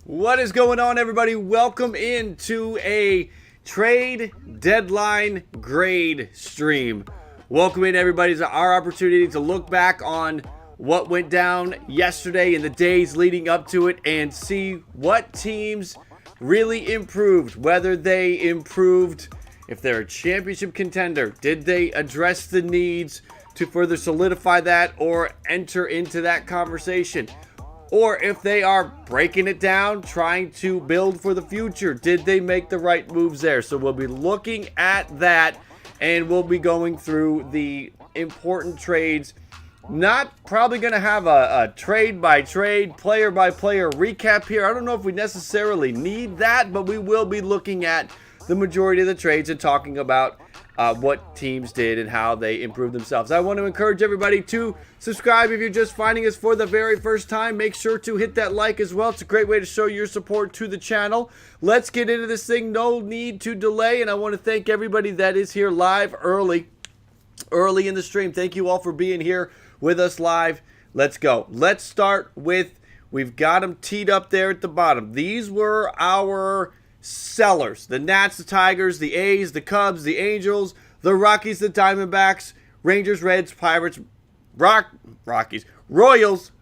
What is going on, everybody? Welcome into a trade deadline grade stream. Welcome in, everybody, to our opportunity to look back on what went down yesterday and the days leading up to it and see what teams really improved, whether they improved, if they're a championship contender, did they address the needs to further solidify that or enter into that conversation? Or if they are breaking it down, trying to build for the future, did they make the right moves there? So we'll be looking at that, and we'll be going through the important trades. Not probably going to have a trade by trade, player by player recap here. I don't know if we necessarily need that, but we will be looking at the majority of the trades and talking about what teams did and how they improved themselves. I want to encourage everybody to subscribe if you're just finding us for the very first time. Make sure to hit that like as well. It's a great way to show your support to the channel. Let's get into this thing. No need to delay, and I want to thank everybody that is here live early in the stream. Thank you all for being here with us live. Let's go. Let's start with, we've got them teed up there at the bottom. These were our sellers: the Nats, the Tigers, the A's, the Cubs, the Angels, the Rockies, the Diamondbacks, Rangers, Reds, Pirates, Rockies, Royals,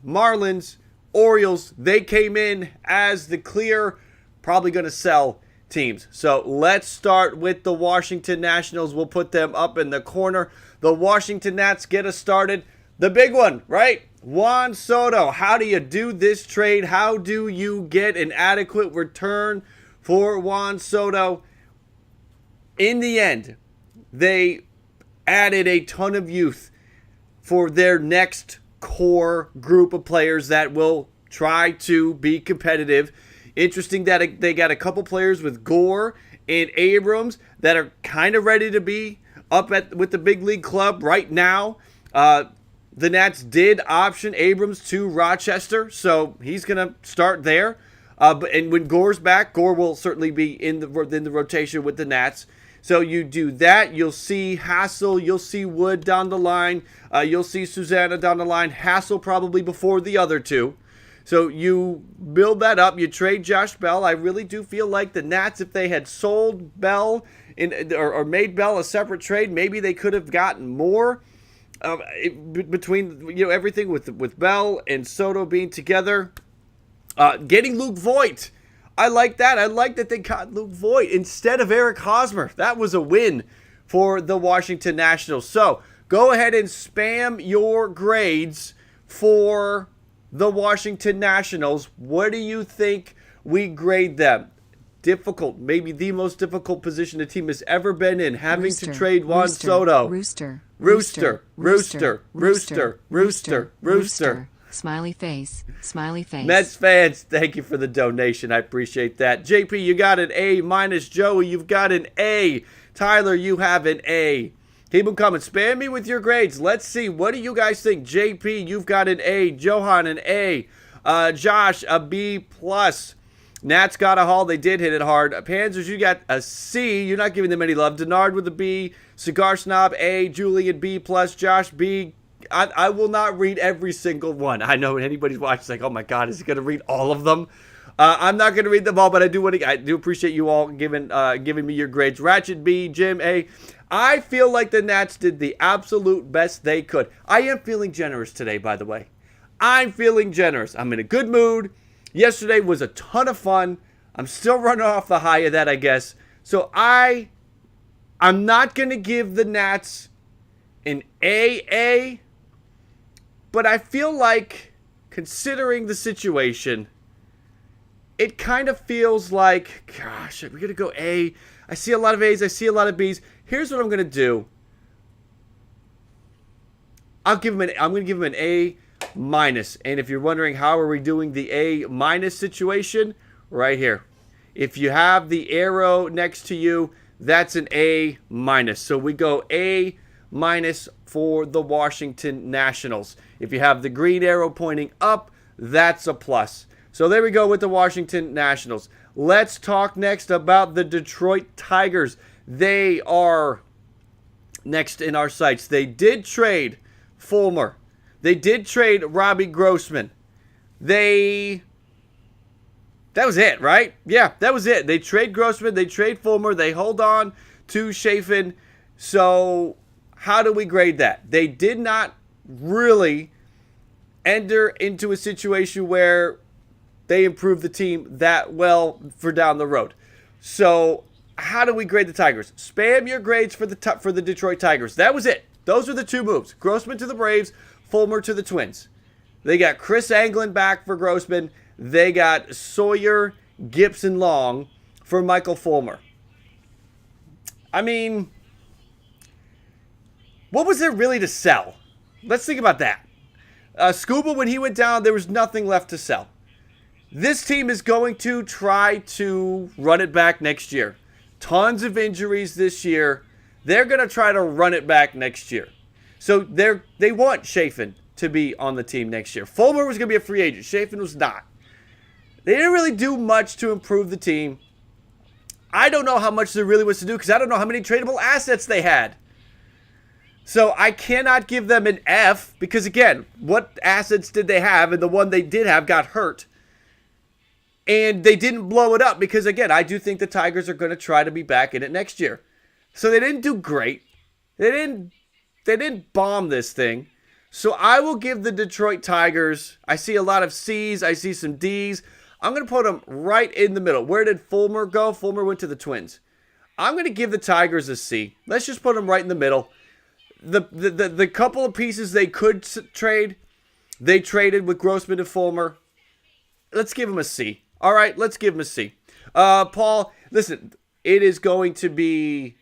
Marlins, Orioles. They came in as the clear, probably going to sell teams. So let's start with the Washington Nationals. We'll put them up in the corner. The Washington Nats get us started. The big one, right? Juan Soto. How do you do this trade? How do you get an adequate return for Juan Soto? In the end, they added a ton of youth for their next core group of players that will try to be competitive. Interesting that they got a couple players with Gore and Abrams that are kind of ready to be up with the big league club right now. The Nats did option Abrams to Rochester, so he's going to start there. And when Gore's back, Gore will certainly be in the rotation with the Nats. So you do that. You'll see Hassel. You'll see Wood down the line. You'll see Susanna down the line. Hassel probably before the other two. So you build that up. You trade Josh Bell. I really do feel like the Nats, if they had sold Bell or made Bell a separate trade, maybe they could have gotten more between everything with Bell and Soto being together. Getting Luke Voit. I like that. I like that they got Luke Voit instead of Eric Hosmer. That was a win for the Washington Nationals. So go ahead and spam your grades for the Washington Nationals. What do you think we grade them? Difficult, maybe the most difficult position the team has ever been in, having to trade Juan Soto. Rooster. Smiley face, smiley face. Mets fans, thank you for the donation. I appreciate that. JP, you got an A minus. Joey, you've got an A. Tyler, you have an A. Keep them coming. Spam me with your grades. Let's see. What do you guys think? JP, you've got an A. Johan, an A. Josh, a B plus. Nats got a haul. They did hit it hard. Panzers, you got a C. You're not giving them any love. Denard with a B. Cigar Snob, A. Julian, B plus. Josh, B. I will not read every single one. I know anybody's watching like, oh my God, is he going to read all of them? I'm not going to read them all, but I do appreciate you all giving me your grades. Ratchet B, Jim A. I feel like the Nats did the absolute best they could. I am feeling generous today, by the way. I'm feeling generous. I'm in a good mood. Yesterday was a ton of fun. I'm still running off the high of that, I guess. So I'm not going to give the Nats an AA. But I feel like, considering the situation, it kind of feels like, gosh, we're going to go A. I see a lot of A's. I see a lot of B's. Here's what I'm going to do. I'm going to give him an A minus. And if you're wondering how are we doing the A minus situation, right here. If you have the arrow next to you, that's an A minus. So we go A minus for the Washington Nationals. If you have the green arrow pointing up, that's a plus. So there we go with the Washington Nationals. Let's talk next about the Detroit Tigers. They are next in our sights. They did trade Fulmer. They did trade Robbie Grossman. They That was it, right? Yeah, that was it. They trade Grossman, they trade Fulmer, they hold on to Chafin. So how do we grade that? They did not really enter into a situation where they improved the team that well for down the road. So how do we grade the Tigers? Spam your grades for the Detroit Tigers. That was it. Those are the two moves. Grossman to the Braves, Fulmer to the Twins. They got Chris Anglin back for Grossman. They got Sawyer, Gibson, Long for Michael Fulmer. I mean, what was there really to sell? Let's think about that. Scuba, when he went down, there was nothing left to sell. This team is going to try to run it back next year. Tons of injuries this year. They're going to try to run it back next year. So they want Chafin to be on the team next year. Fulmer was going to be a free agent. Chafin was not. They didn't really do much to improve the team. I don't know how much there really was to do because I don't know how many tradable assets they had. So I cannot give them an F because, again, what assets did they have? And the one they did have got hurt. And they didn't blow it up because, again, I do think the Tigers are going to try to be back in it next year. So they didn't do great. They didn't bomb this thing. So I will give the Detroit Tigers, I see a lot of C's, I see some D's. I'm going to put them right in the middle. Where did Fulmer go? Fulmer went to the Twins. I'm going to give the Tigers a C. Let's just put them right in the middle. The couple of pieces they could trade, they traded with Grossman and Fulmer. Let's give them a C. All right, let's give them a C. Paul, listen, it is going to be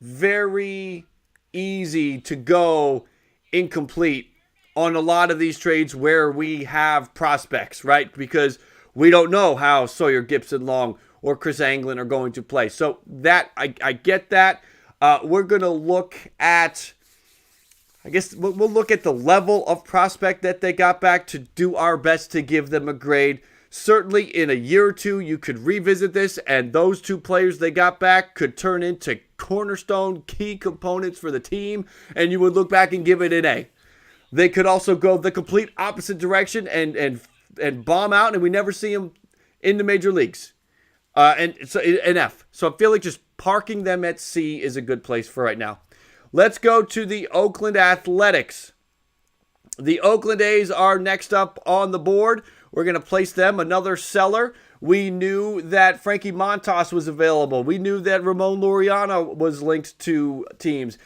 very easy to go incomplete on a lot of these trades where we have prospects, right? Because we don't know how Sawyer, Gibson, Long, or Chris Anglin are going to play. So that I get that. We're going to look at, I guess we'll look at the level of prospect that they got back to do our best to give them a grade. Certainly in a year or two, you could revisit this, and those two players they got back could turn into cornerstone key components for the team, and you would look back and give it an A. They could also go the complete opposite direction and bomb out, and we never see them in the major leagues. And so an F. So I feel like just parking them at C is a good place for right now. Let's go to the Oakland Athletics. The Oakland A's are next up on the board. We're going to place them another seller. We knew that Frankie Montas was available. We knew that Ramon Laureano was linked to teams.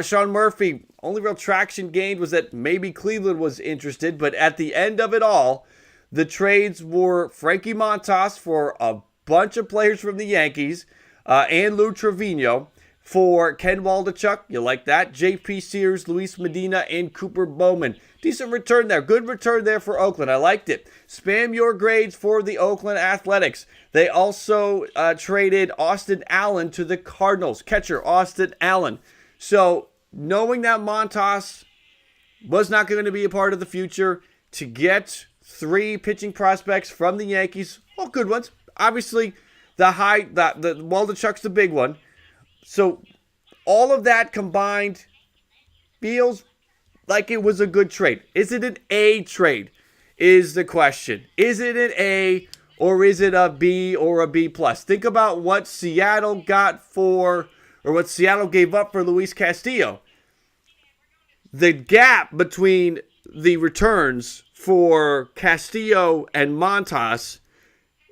Sean Murphy, only real traction gained was that maybe Cleveland was interested. But at the end of it all, the trades were Frankie Montas for a bunch of players from the Yankees and Lou Trevino for Ken Waldachuk. You like that? J.P. Sears, Luis Medina, and Cooper Bowman. Decent return there. Good return there for Oakland. I liked it. Spam your grades for the Oakland Athletics. They also traded Austin Allen to the Cardinals. Catcher Austin Allen. So knowing that Montas was not going to be a part of the future, to get 3 pitching prospects from the Yankees, all good ones. Obviously, the Waldachuk's the big one. So all of that combined feels like it was a good trade. Is it an A trade? Is the question. Is it an A or is it a B or a B plus? Think about what Seattle got for, or what Seattle gave up for Luis Castillo. The gap between the returns for Castillo and Montas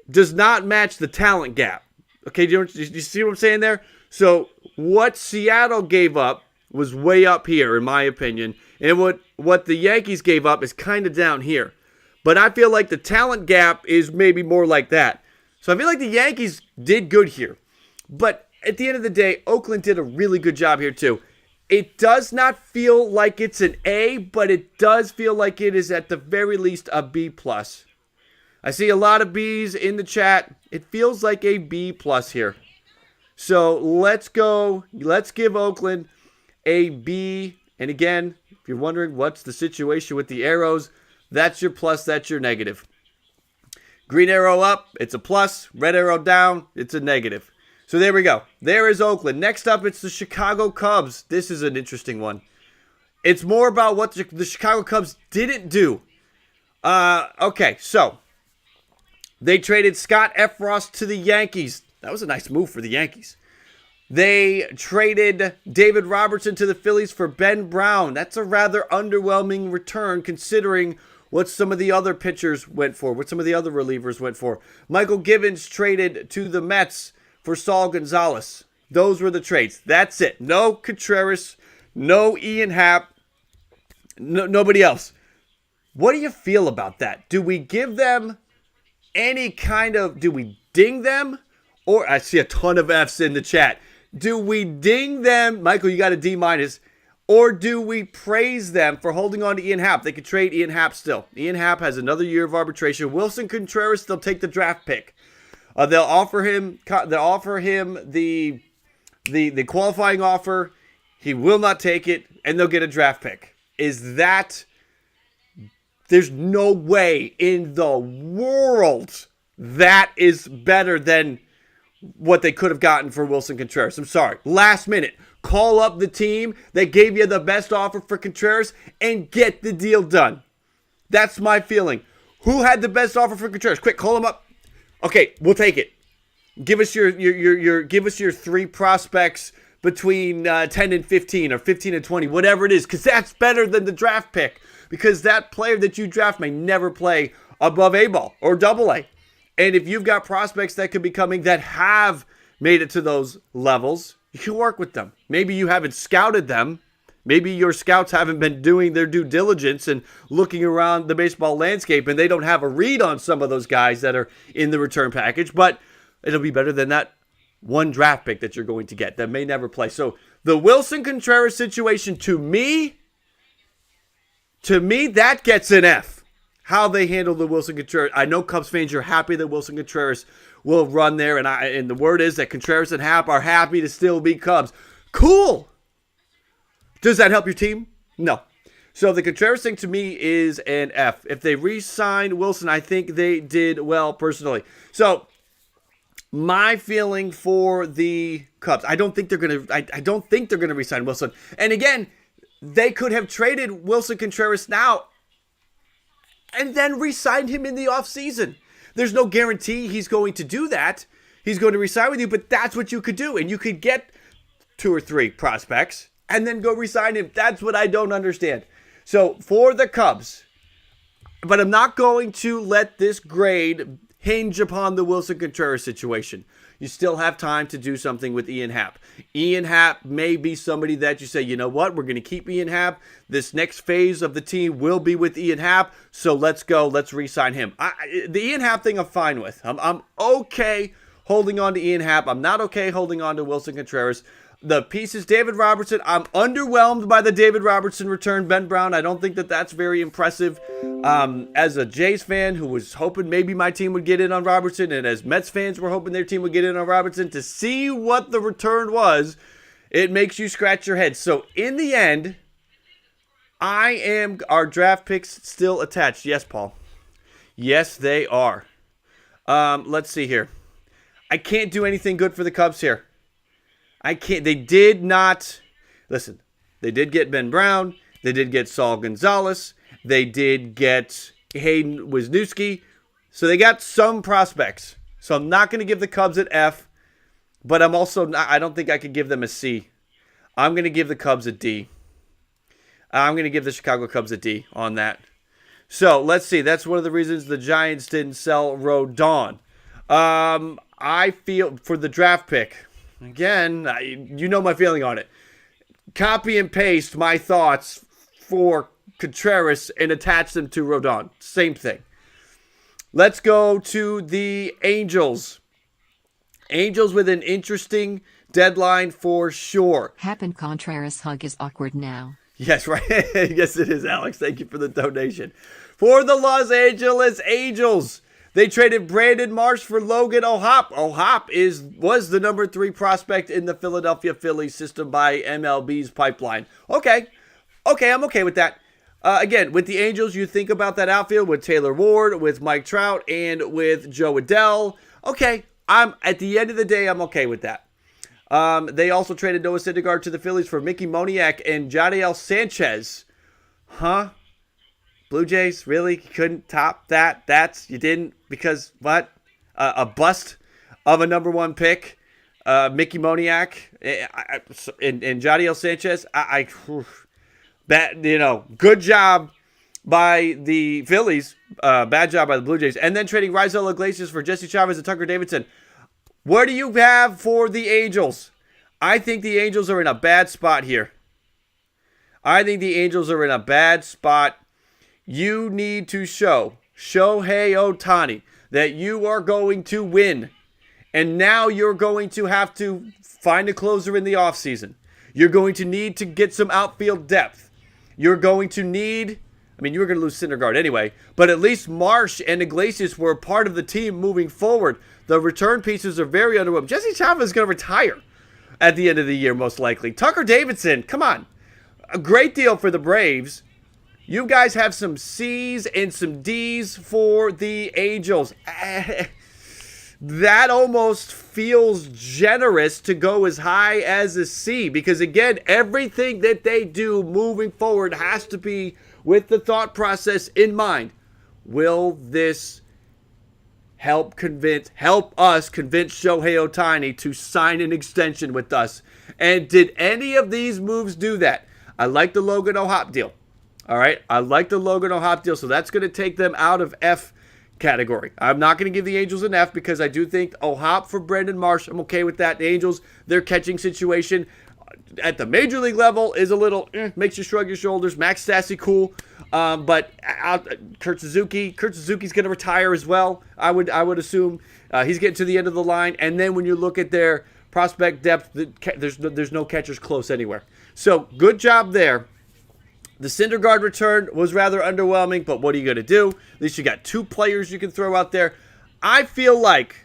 does not match the talent gap. Okay, do you see what I'm saying there? So what Seattle gave up was way up here, in my opinion. And what the Yankees gave up is kind of down here. But I feel like the talent gap is maybe more like that. So I feel like the Yankees did good here. But at the end of the day, Oakland did a really good job here too. It does not feel like it's an A, but it does feel like it is at the very least a B plus. I see a lot of B's in the chat. It feels like a B plus here. So let's go. Let's give Oakland a B. And again, if you're wondering what's the situation with the arrows, that's your plus, that's your negative. Green arrow up, it's a plus. Red arrow down, it's a negative. So there we go. There is Oakland. Next up, it's the Chicago Cubs. This is an interesting one. It's more about what the Chicago Cubs didn't do. Okay, so They traded Scott Efros to the Yankees. That was a nice move for the Yankees. They traded David Robertson to the Phillies for Ben Brown. That's a rather underwhelming return considering what some of the other pitchers went for, what some of the other relievers went for. Michael Givens traded to the Mets for Saul Gonzalez. Those were the trades. That's it. No Contreras, no Ian Happ, nobody else. What do you feel about that? Do we give them any kind of, do we ding them? Or, I see a ton of Fs in the chat. Do we ding them? Michael, you got a D-. Or do we praise them for holding on to Ian Happ? They could trade Ian Happ still. Ian Happ has another year of arbitration. Wilson Contreras, they'll take the draft pick. They'll offer him the qualifying offer. He will not take it, and they'll get a draft pick. Is that... There's no way in the world that is better than what they could have gotten for Wilson Contreras. I'm sorry. Last minute. Call up the team that gave you the best offer for Contreras and get the deal done. That's my feeling. Who had the best offer for Contreras? Quick, call them up. Okay, we'll take it. Give us your three prospects between 10 and 15 or 15 and 20, whatever it is, because that's better than the draft pick. Because that player that you draft may never play above A-ball or double-A. And if you've got prospects that could be coming that have made it to those levels, you can work with them. Maybe you haven't scouted them. Maybe your scouts haven't been doing their due diligence and looking around the baseball landscape, and they don't have a read on some of those guys that are in the return package. But it'll be better than that one draft pick that you're going to get that may never play. So the Wilson Contreras situation, to me, that gets an F. How they handle the Wilson Contreras. I know Cubs fans, you're happy that Wilson Contreras will run there, and the word is that Contreras and Happ are happy to still be Cubs. Cool. Does that help your team? No. So the Contreras thing to me is an F. If they re-signed Wilson, I think they did well personally. So my feeling for the Cubs, I don't think they're gonna re-sign Wilson. And again, they could have traded Wilson Contreras now and then re-signed him in the offseason. There's no guarantee he's going to do that. He's going to re-sign with you, but that's what you could do. And you could get 2 or 3 prospects and then go re-sign him. That's what I don't understand. So for the Cubs, but I'm not going to let this grade hinge upon the Wilson Contreras situation. You still have time to do something with Ian Happ. Ian Happ may be somebody that you say, you know what, we're going to keep Ian Happ. This next phase of the team will be with Ian Happ, so let's go. Let's re-sign him. The Ian Happ thing I'm fine with. I'm okay holding on to Ian Happ. I'm not okay holding on to Wilson Contreras. The pieces, David Robertson, I'm underwhelmed by the David Robertson return. Ben Brown, I don't think that that's very impressive. As a Jays fan who was hoping maybe my team would get in on Robertson, and as Mets fans were hoping their team would get in on Robertson, to see what the return was, it makes you scratch your head. So in the end, our draft picks still attached. Yes, Paul. Yes, they are. Let's see here. I can't do anything good for the Cubs here. I can't. They did not. Listen, they did get Ben Brown. They did get Saul Gonzalez. They did get Hayden Wisniewski. So they got some prospects. So I'm not going to give the Cubs an F. But I'm also not, I don't think I could give them a C. I'm going to give the Cubs a D. I'm going to give the Chicago Cubs a D on that. So let's see. That's one of the reasons the Giants didn't sell Rodon. I feel for the draft pick. Again, you know my feeling on it. Copy and paste my thoughts for Contreras and attach them to Rodon. Same thing. Let's go to the Angels. Angels with an interesting deadline for sure. Happ and Contreras hug is awkward now. Yes, right. Yes, it is, Alex. Thank you for the donation. For the Los Angeles Angels, they traded Brandon Marsh for Logan O'Hoppe. O'Hoppe was the number 3 prospect in the Philadelphia Phillies system by MLB's pipeline. Okay, I'm okay with that. Again, with the Angels, you think about that outfield with Taylor Ward, with Mike Trout, and with Joe Adell. Okay, at the end of the day, I'm okay with that. They also traded Noah Syndergaard to the Phillies for Mickey Moniak and Jadiel Sanchez. Huh? Blue Jays, really? You couldn't top that? You didn't? Because what? A bust of a number one pick, Mickey Moniak, and Jadiel Sanchez. Good job by the Phillies. Bad job by the Blue Jays. And then trading Raisel Iglesias for Jesse Chavez and Tucker Davidson. What do you have for the Angels? I think the Angels are in a bad spot here. You need to show Shohei Ohtani that you are going to win. And now you're going to have to find a closer in the offseason. You're going to need to get some outfield depth. You're going to need, you were going to lose Syndergaard anyway, but at least Marsh and Iglesias were part of the team moving forward. The return pieces are very underwhelming. Jesse Chavez is going to retire at the end of the year, most likely. Tucker Davidson, come on. A great deal for the Braves. You guys have some C's and some D's for the Angels. That almost feels generous to go as high as a C because, again, everything that they do moving forward has to be with the thought process in mind. Will this help us convince Shohei Ohtani to sign an extension with us? And did any of these moves do that? I like the Logan O'Hop deal. All right, I like the Logan O'Hop deal, so that's going to take them out of F category. I'm not going to give the Angels an F because I do think O'Hop for Brandon Marsh, I'm okay with that. The Angels, their catching situation at the major league level is a little, makes you shrug your shoulders. Max Stassi, cool. But Kurt Suzuki's going to retire as well. I would assume he's getting to the end of the line. And then when you look at their prospect depth, there's no catchers close anywhere. So good job there. The Syndergaard return was rather underwhelming, but what are you going to do? At least you got two players you can throw out there. I feel like,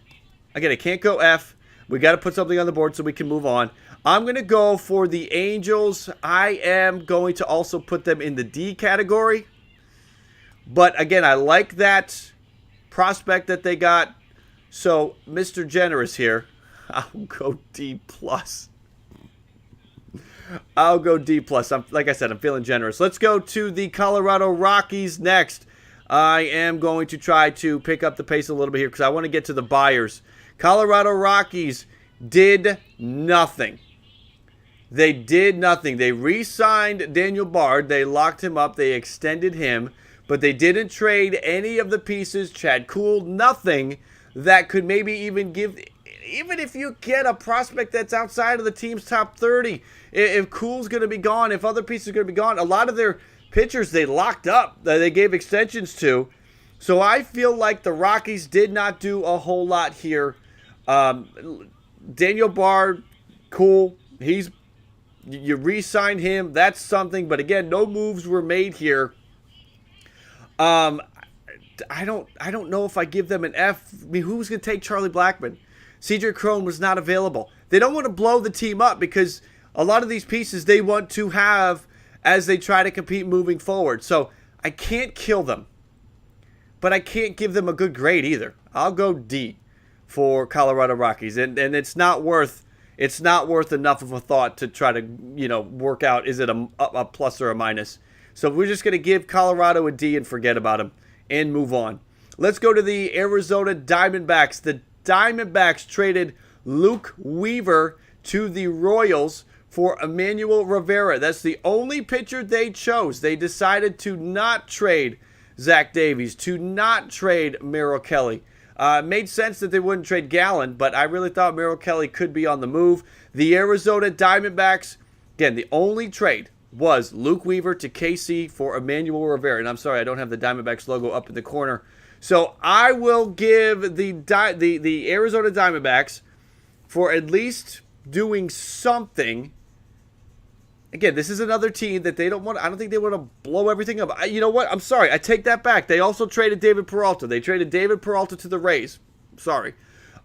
again, I can't go F. We got to put something on the board so we can move on. I'm going to go for the Angels. I am going to also put them in the D category. But again, I like that prospect that they got. So, Mr. Generous here, I'll go D+. I'll go D+. Like I said, I'm feeling generous. Let's go to the Colorado Rockies next. I am going to try to pick up the pace a little bit here because I want to get to the buyers. Colorado Rockies did nothing. They did nothing. They re-signed Daniel Bard. They locked him up. They extended him. But they didn't trade any of the pieces. Chad Kuhl, nothing that could maybe even give... Even if you get a prospect that's outside of the team's top 30, if Kuhl's going to be gone, if other pieces are going to be gone, a lot of their pitchers they locked up, they gave extensions to. So I feel like the Rockies did not do a whole lot here. Daniel Bard, cool. You re-signed him. That's something. But again, no moves were made here. I don't know if I give them an F. Who's going to take Charlie Blackmon? Cedric Crone was not available. They don't want to blow the team up because a lot of these pieces they want to have as they try to compete moving forward. So I can't kill them, but I can't give them a good grade either. I'll go D for Colorado Rockies, and it's not worth enough of a thought to try to work out is it a plus or a minus. So we're just going to give Colorado a D and forget about them and move on. Let's go to the Arizona Diamondbacks. The Diamondbacks traded Luke Weaver to the Royals for Emmanuel Rivera. That's the only pitcher they chose. They decided to not trade Zach Davies, to not trade Merrill Kelly. It made sense that they wouldn't trade Gallen, but I really thought Merrill Kelly could be on the move. The Arizona Diamondbacks, again, the only trade was Luke Weaver to KC for Emmanuel Rivera. And I'm sorry, I don't have the Diamondbacks logo up in the corner. So I will give the Arizona Diamondbacks for at least doing something. Again, this is another team that they don't want. I don't think they want to blow everything up. You know what? I'm sorry. I take that back. They also traded David Peralta. They traded David Peralta to the Rays. Sorry.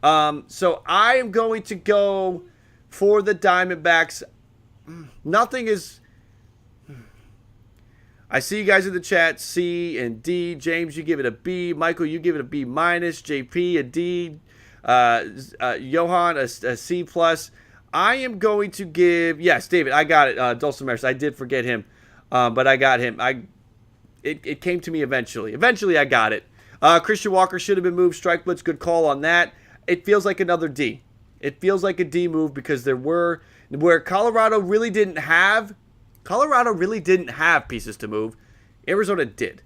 So I am going to go for the Diamondbacks. Nothing is... I see you guys in the chat, C and D. James, you give it a B. Michael, you give it a B minus. JP, a D. Johan, a C plus. I am going to give, yes, David, I got it. Dulcimeris, I did forget him, but I got him. it came to me eventually. Eventually, I got it. Christian Walker should have been moved. Strike Blitz, good call on that. It feels like another D. It feels like a D move because where Colorado really didn't have pieces to move. Arizona did.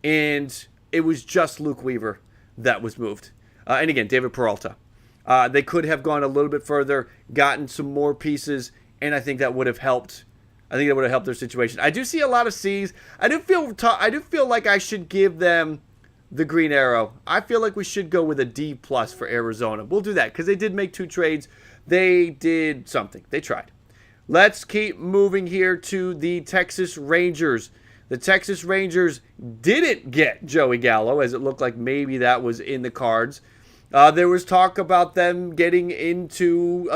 And it was just Luke Weaver that was moved. And again, David Peralta. They could have gone a little bit further, gotten some more pieces, and I think that would have helped. I think that would have helped their situation. I do see a lot of C's. I do feel like I should give them the green arrow. I feel like we should go with a D plus for Arizona. We'll do that because they did make 2 trades. They did something. They tried. Let's keep moving here to the Texas Rangers. The Texas Rangers didn't get Joey Gallo, as it looked like maybe that was in the cards. There was talk about them getting into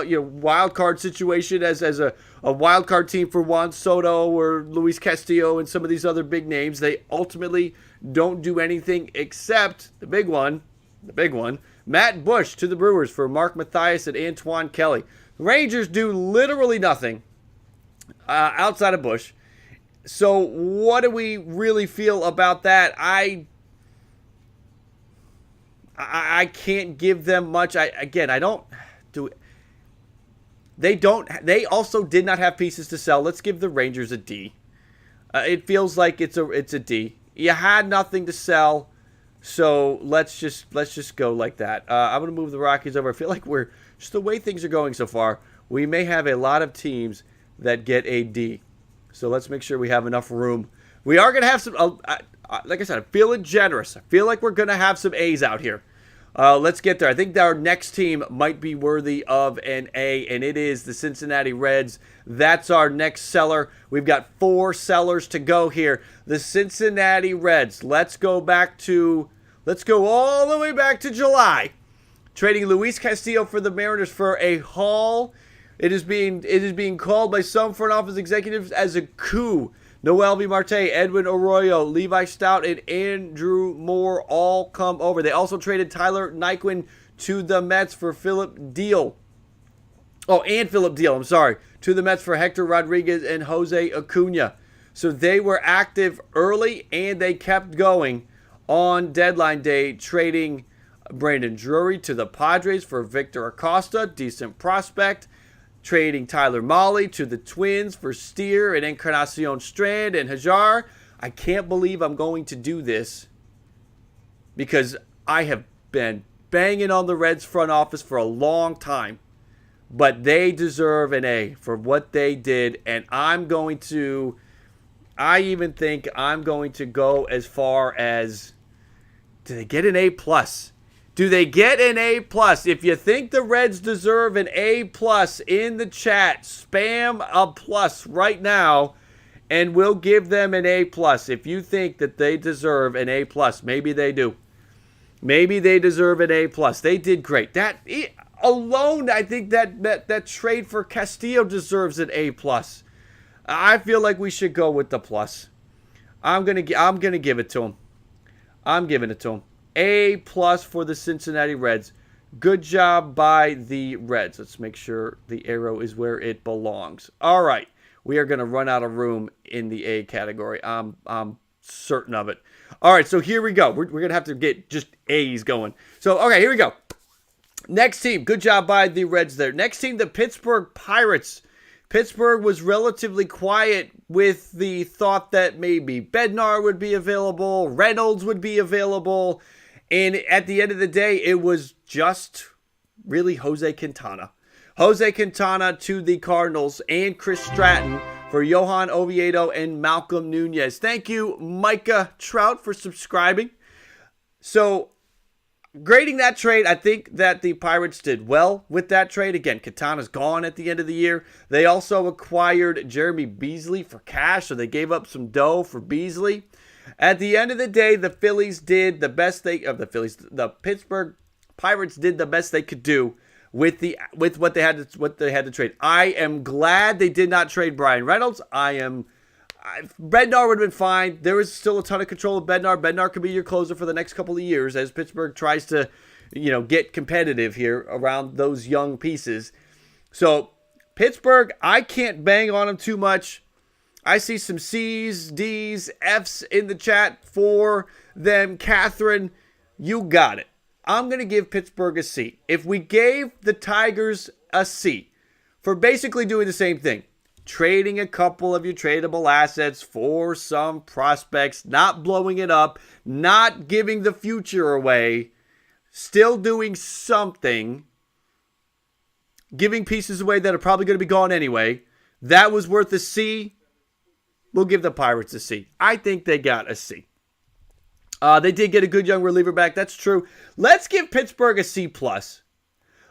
wild card situation as a wild card team for Juan Soto or Luis Castillo and some of these other big names. They ultimately don't do anything except the big one, Matt Bush to the Brewers for Mark Mathias and Antoine Kelly. The Rangers do literally nothing outside of Bush. So what do we really feel about that? I can't give them much. They also did not have pieces to sell. Let's give the Rangers a D. It feels like it's a D. You had nothing to sell, so let's just go like that. I'm gonna move the Rockies over. I feel like just the way things are going so far, we may have a lot of teams that get a D. So let's make sure we have enough room. We are gonna have some. Like I said, I'm feeling generous. I feel like we're going to have some A's out here. Let's get there. I think our next team might be worthy of an A, and it is the Cincinnati Reds. That's our next seller. We've got 4 sellers to go here. The Cincinnati Reds. Let's go all the way back to July. Trading Luis Castillo for the Mariners for a haul. It is being called by some front office executives as a coup. Noel V. Marte, Edwin Arroyo, Levi Stout, and Andrew Moore all come over. They also traded Tyler Naquin to the Mets for Philip Deal. To the Mets for Hector Rodriguez and Jose Acuna. So they were active early, and they kept going on deadline day, trading Brandon Drury to the Padres for Victor Acosta, decent prospect. Trading Tyler Mahle to the Twins for Steer and Encarnacion Strand and Hajar. I can't believe I'm going to do this because I have been banging on the Reds front office for a long time. But they deserve an A for what they did. And I even think I'm going to go as far as, do they get an A plus? Do they get an A plus? If you think the Reds deserve an A plus in the chat, spam a plus right now, and we'll give them an A plus. If you think that they deserve an A plus, maybe they do. Maybe they deserve an A plus. They did great. That alone, I think that trade for Castillo deserves an A plus. I feel like we should go with the plus. I'm gonna give it to him. I'm giving it to him. A plus for the Cincinnati Reds. Good job by the Reds. Let's make sure the arrow is where it belongs. All right. We are going to run out of room in the A category. I'm certain of it. All right. So here we go. We're going to have to get just A's going. So, okay, here we go. Next team. Good job by the Reds there. Next team, the Pittsburgh Pirates. Pittsburgh was relatively quiet with the thought that maybe Bednar would be available, Reynolds would be available. And at the end of the day, it was just really Jose Quintana. Jose Quintana to the Cardinals and Chris Stratton for Johan Oviedo and Malcolm Nunez. Thank you, Micah Trout, for subscribing. So, grading that trade, I think that the Pirates did well with that trade. Again, Quintana's gone at the end of the year. They also acquired Jeremy Beasley for cash, so they gave up some dough for Beasley. At the end of the day, the Pittsburgh Pirates did the best they could do with what they had to trade. I am glad they did not trade Brian Reynolds. Bednar would have been fine. There is still a ton of control of Bednar. Bednar could be your closer for the next couple of years as Pittsburgh tries to, get competitive here around those young pieces. So Pittsburgh, I can't bang on them too much. I see some C's, D's, F's in the chat for them. Catherine, you got it. I'm going to give Pittsburgh a C. If we gave the Tigers a C for basically doing the same thing, trading a couple of your tradable assets for some prospects, not blowing it up, not giving the future away, still doing something, giving pieces away that are probably going to be gone anyway, that was worth a C. We'll give the Pirates a C. I think they got a C. They did get a good young reliever back. That's true. Let's give Pittsburgh a C+.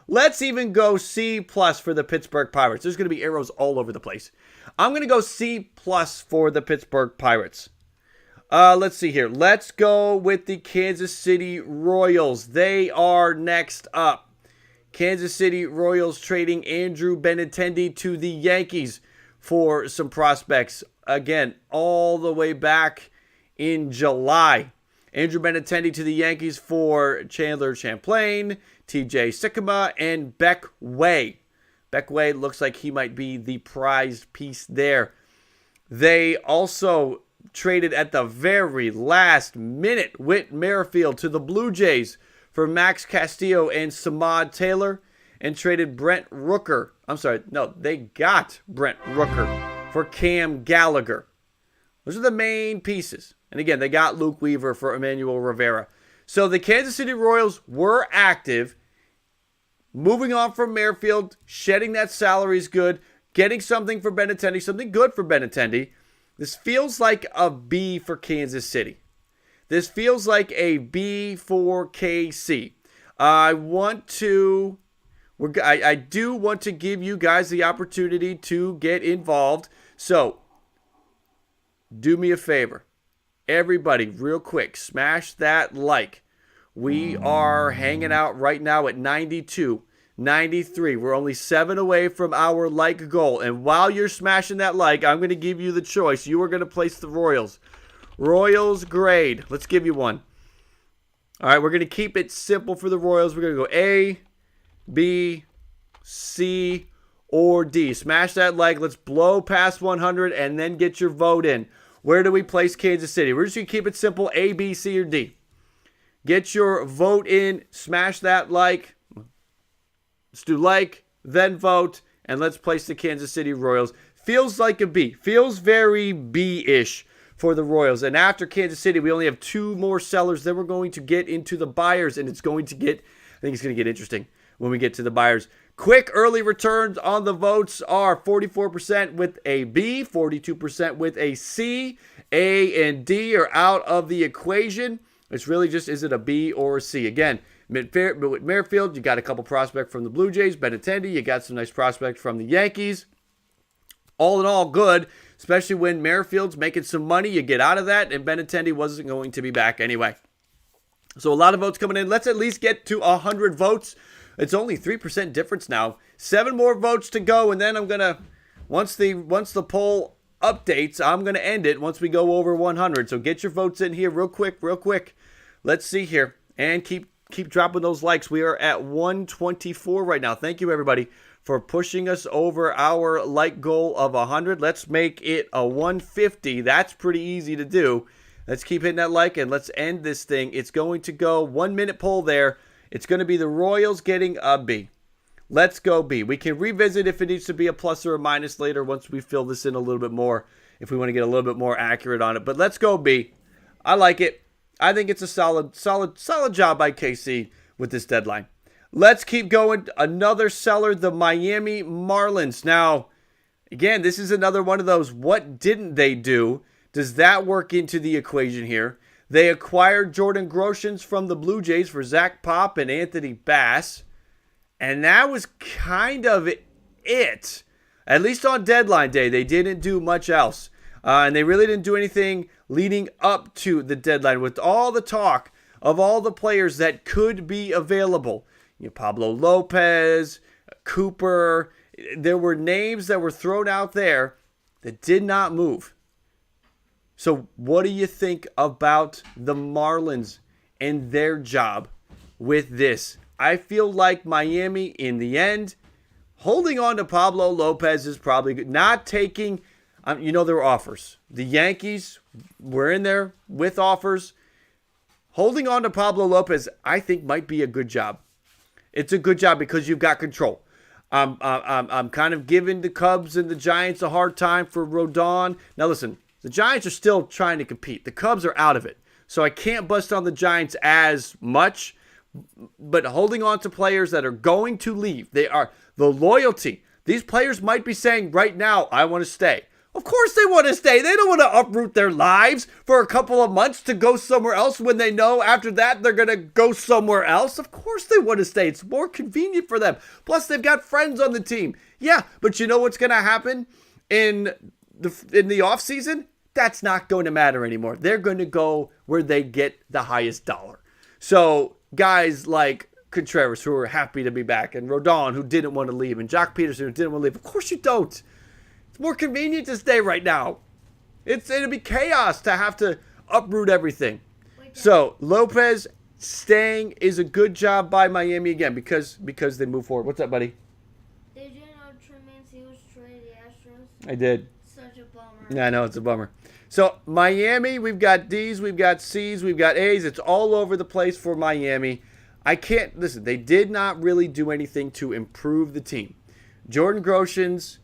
Let's even go C+ for the Pittsburgh Pirates. There's going to be arrows all over the place. I'm going to go C+ for the Pittsburgh Pirates. Let's see here. Let's go with the Kansas City Royals. They are next up. Kansas City Royals trading Andrew Benintendi to the Yankees for some prospects. Again, all the way back in July. Andrew Benintendi to the Yankees for Chandler Champlain, TJ Sikkema, and Beck Way. Beck Way looks like he might be the prized piece there. They also traded at the very last minute Whit Merrifield to the Blue Jays for Max Castillo and Samad Taylor, and traded Brent Rooker. They got Brent Rooker for Cam Gallagher. Those are the main pieces. And again, they got Luke Weaver for Emmanuel Rivera. So the Kansas City Royals were active. Moving on from Merrifield, shedding that salary is good. Getting something for Benintendi, something good for Benintendi. This feels like a B for Kansas City. This feels like a B for KC. I do want to give you guys the opportunity to get involved. So, do me a favor. Everybody, real quick, smash that like. We are hanging out right now at 92, 93. We're only 7 away from our like goal. And while you're smashing that like, I'm going to give you the choice. You are going to place the Royals. Royals grade. Let's give you one. All right, we're going to keep it simple for the Royals. We're going to go A, B, C, or D. Smash that like. Let's blow past 100 and then get your vote in. Where do we place Kansas City? We're just going to keep it simple, A, B, C, or D. Get your vote in. Smash that like. Let's do like, then vote, and let's place the Kansas City Royals. Feels like a B. Feels very B-ish for the Royals. And after Kansas City, we only have 2 more sellers. Then we're going to get into the buyers, and I think it's going to get interesting when we get to the buyers. Quick early returns on the votes are 44% with a B, 42% with a C. A and D are out of the equation. It's really just, is it a B or a C? Again, with Merrifield, you got a couple prospects from the Blue Jays. Benintendi, you got some nice prospects from the Yankees. All in all, good, especially when Merrifield's making some money. You get out of that, and Benintendi wasn't going to be back anyway. So a lot of votes coming in. Let's at least get to 100 votes. It's only 3% difference now. 7 more votes to go, and then I'm going to, once the poll updates, I'm going to end it once we go over 100. So get your votes in here real quick. Let's see here. And keep dropping those likes. We are at 124 right now. Thank you, everybody, for pushing us over our like goal of 100. Let's make it a 150. That's pretty easy to do. Let's keep hitting that like, and let's end this thing. It's going to go 1 minute poll there. It's going to be the Royals getting a B. Let's go B. We can revisit if it needs to be a plus or a minus later once we fill this in a little bit more, if we want to get a little bit more accurate on it. But let's go B. I like it. I think it's a solid job by KC with this deadline. Let's keep going. Another seller, the Miami Marlins. Now, again, this is another one of those, what didn't they do? Does that work into the equation here? They acquired Jordan Groshans from the Blue Jays for Zach Pop and Anthony Bass. And that was kind of it. At least on deadline day, they didn't do much else. And they really didn't do anything leading up to the deadline with all the talk of all the players that could be available. Pablo Lopez, Cooper. There were names that were thrown out there that did not move. So what do you think about the Marlins and their job with this? I feel like Miami, in the end, holding on to Pablo Lopez is probably good. Not taking There were offers. The Yankees were in there with offers. Holding on to Pablo Lopez, I think, might be a good job. It's a good job because you've got control. I'm kind of giving the Cubs and the Giants a hard time for Rodon. Now, listen, the Giants are still trying to compete. The Cubs are out of it. So I can't bust on the Giants as much. But holding on to players that are going to leave, they are the loyalty. These players might be saying right now, I want to stay. Of course they want to stay. They don't want to uproot their lives for a couple of months to go somewhere else when they know after that they're going to go somewhere else. Of course they want to stay. It's more convenient for them. Plus, they've got friends on the team. Yeah, but you know what's going to happen in the offseason? That's not going to matter anymore. They're going to go where they get the highest dollar. So guys like Contreras, who are happy to be back, and Rodon, who didn't want to leave, and Jock Peterson, who didn't want to leave. Of course you don't. It's more convenient to stay right now. It'll be chaos to have to uproot everything. So Lopez staying is a good job by Miami again because they move forward. What's up, buddy? Did you know Trey Mancini was traded the Astros? I did. Such a bummer. Yeah, I know, it's a bummer. So Miami, we've got D's, we've got C's, we've got A's. It's all over the place for Miami. I can't listen. They did not really do anything to improve the team. Jordan Groshans.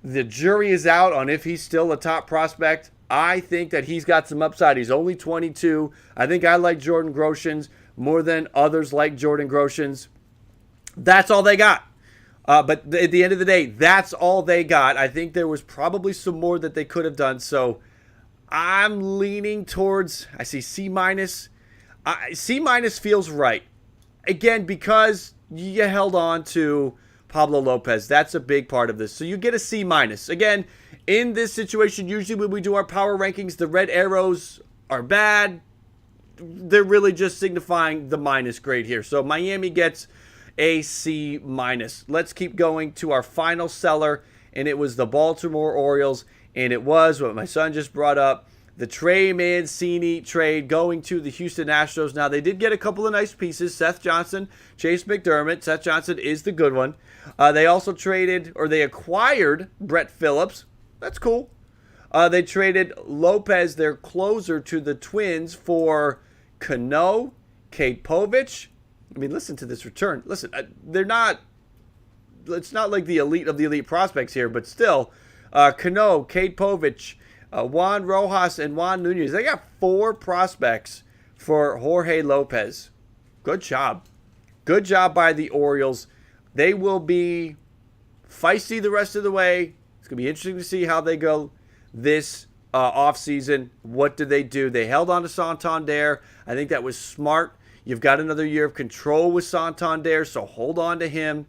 The jury is out on if he's still a top prospect. I think that he's got some upside. He's only 22. I think I like Jordan Groshans more than others like Jordan Groshans. That's all they got. But at the end of the day, that's all they got. I think there was probably some more that they could have done. So I'm leaning towards, I see C-. C- feels right. Again, because you held on to Pablo Lopez. That's a big part of this. So you get a C-. Again, in this situation, usually when we do our power rankings, the red arrows are bad. They're really just signifying the minus grade here. So Miami gets a C-. Let's keep going to our final seller, and it was the Baltimore Orioles, and it was what my son just brought up, the Trey Mancini trade going to the Houston Astros. Now, they did get a couple of nice pieces. Seth Johnson, Chase McDermott. Seth Johnson is the good one. They also they acquired Brett Phillips. That's cool. They traded Lopez, their closer, to the Twins for Cano, Kate Povich. I mean, listen to this return. Listen, they're not, it's not like the elite of the elite prospects here, but still, Cano, Kate Povich, Juan Rojas, and Juan Nunez. They got 4 prospects for Jorge Lopez. Good job. Good job by the Orioles. They will be feisty the rest of the way. It's going to be interesting to see how they go this offseason. What did they do? They held on to Santander. I think that was smart. You've got another year of control with Santander, so hold on to him.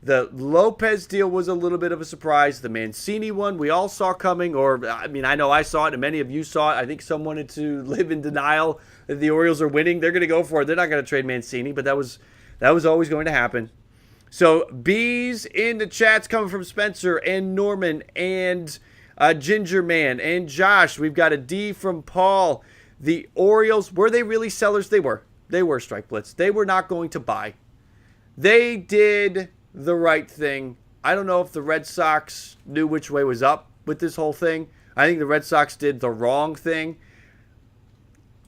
The Lopez deal was a little bit of a surprise. The Mancini one we all saw coming, or I mean, I know I saw it and many of you saw it. I think some wanted to live in denial that the Orioles are winning. They're going to go for it. They're not going to trade Mancini, but that was always going to happen. So B's in the chats coming from Spencer and Norman and Ginger Man and Josh. We've got a D from Paul. The Orioles, were they really sellers? They were. They were, Strike Blitz. They were not going to buy. They did the right thing. I don't know if the Red Sox knew which way was up with this whole thing. I think the Red Sox did the wrong thing.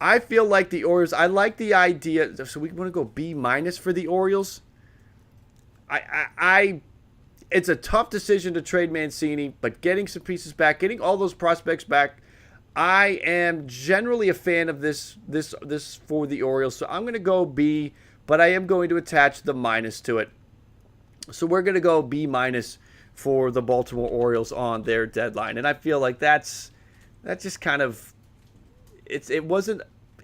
I feel like the Orioles, I like the idea. So we want to go B- for the Orioles. It's a tough decision to trade Mancini, but getting some pieces back, getting all those prospects back, I am generally a fan of this for the Orioles. So I'm going to go B, but I am going to attach the minus to it. So we're going to go B- for the Baltimore Orioles on their deadline. And I feel like that's just kind of, it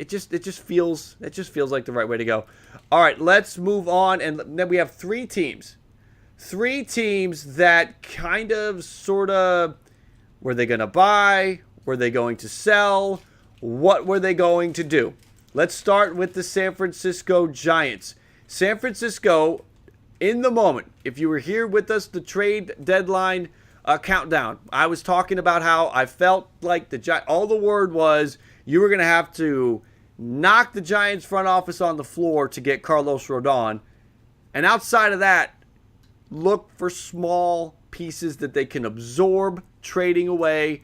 just feels like the right way to go. All right, let's move on. And then we have 3 teams. 3 teams that kind of, sort of, were they going to buy? Were they going to sell? What were they going to do? Let's start with the San Francisco Giants. San Francisco, in the moment, if you were here with us, the trade deadline countdown, I was talking about how I felt like all the word was you were going to have to knock the Giants front office on the floor to get Carlos Rodon. And outside of that, look for small pieces that they can absorb trading away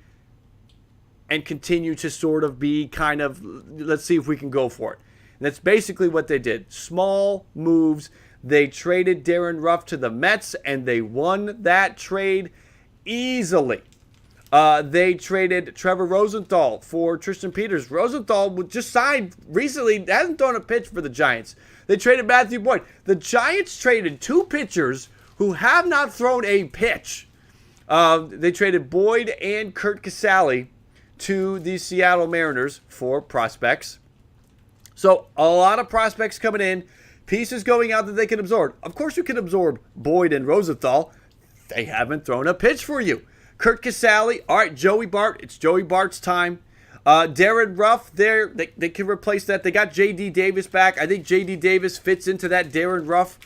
and continue to sort of be kind of, let's see if we can go for it. And that's basically what they did. Small moves. They traded Darren Ruff to the Mets, and they won that trade easily. They traded Trevor Rosenthal for Tristan Peters. Rosenthal just signed recently, hasn't thrown a pitch for the Giants. They traded Matthew Boyd. The Giants traded two pitchers who have not thrown a pitch. They traded Boyd and Kurt Casale to the Seattle Mariners for prospects. So a lot of prospects coming in, pieces going out that they can absorb. Of course you can absorb Boyd and Rosenthal. They haven't thrown a pitch for you. Kurt Casale, all right, Joey Bart. It's Joey Bart's time. Darren Ruff, they can replace that. They got J.D. Davis back. I think J.D. Davis fits into that Darren Ruff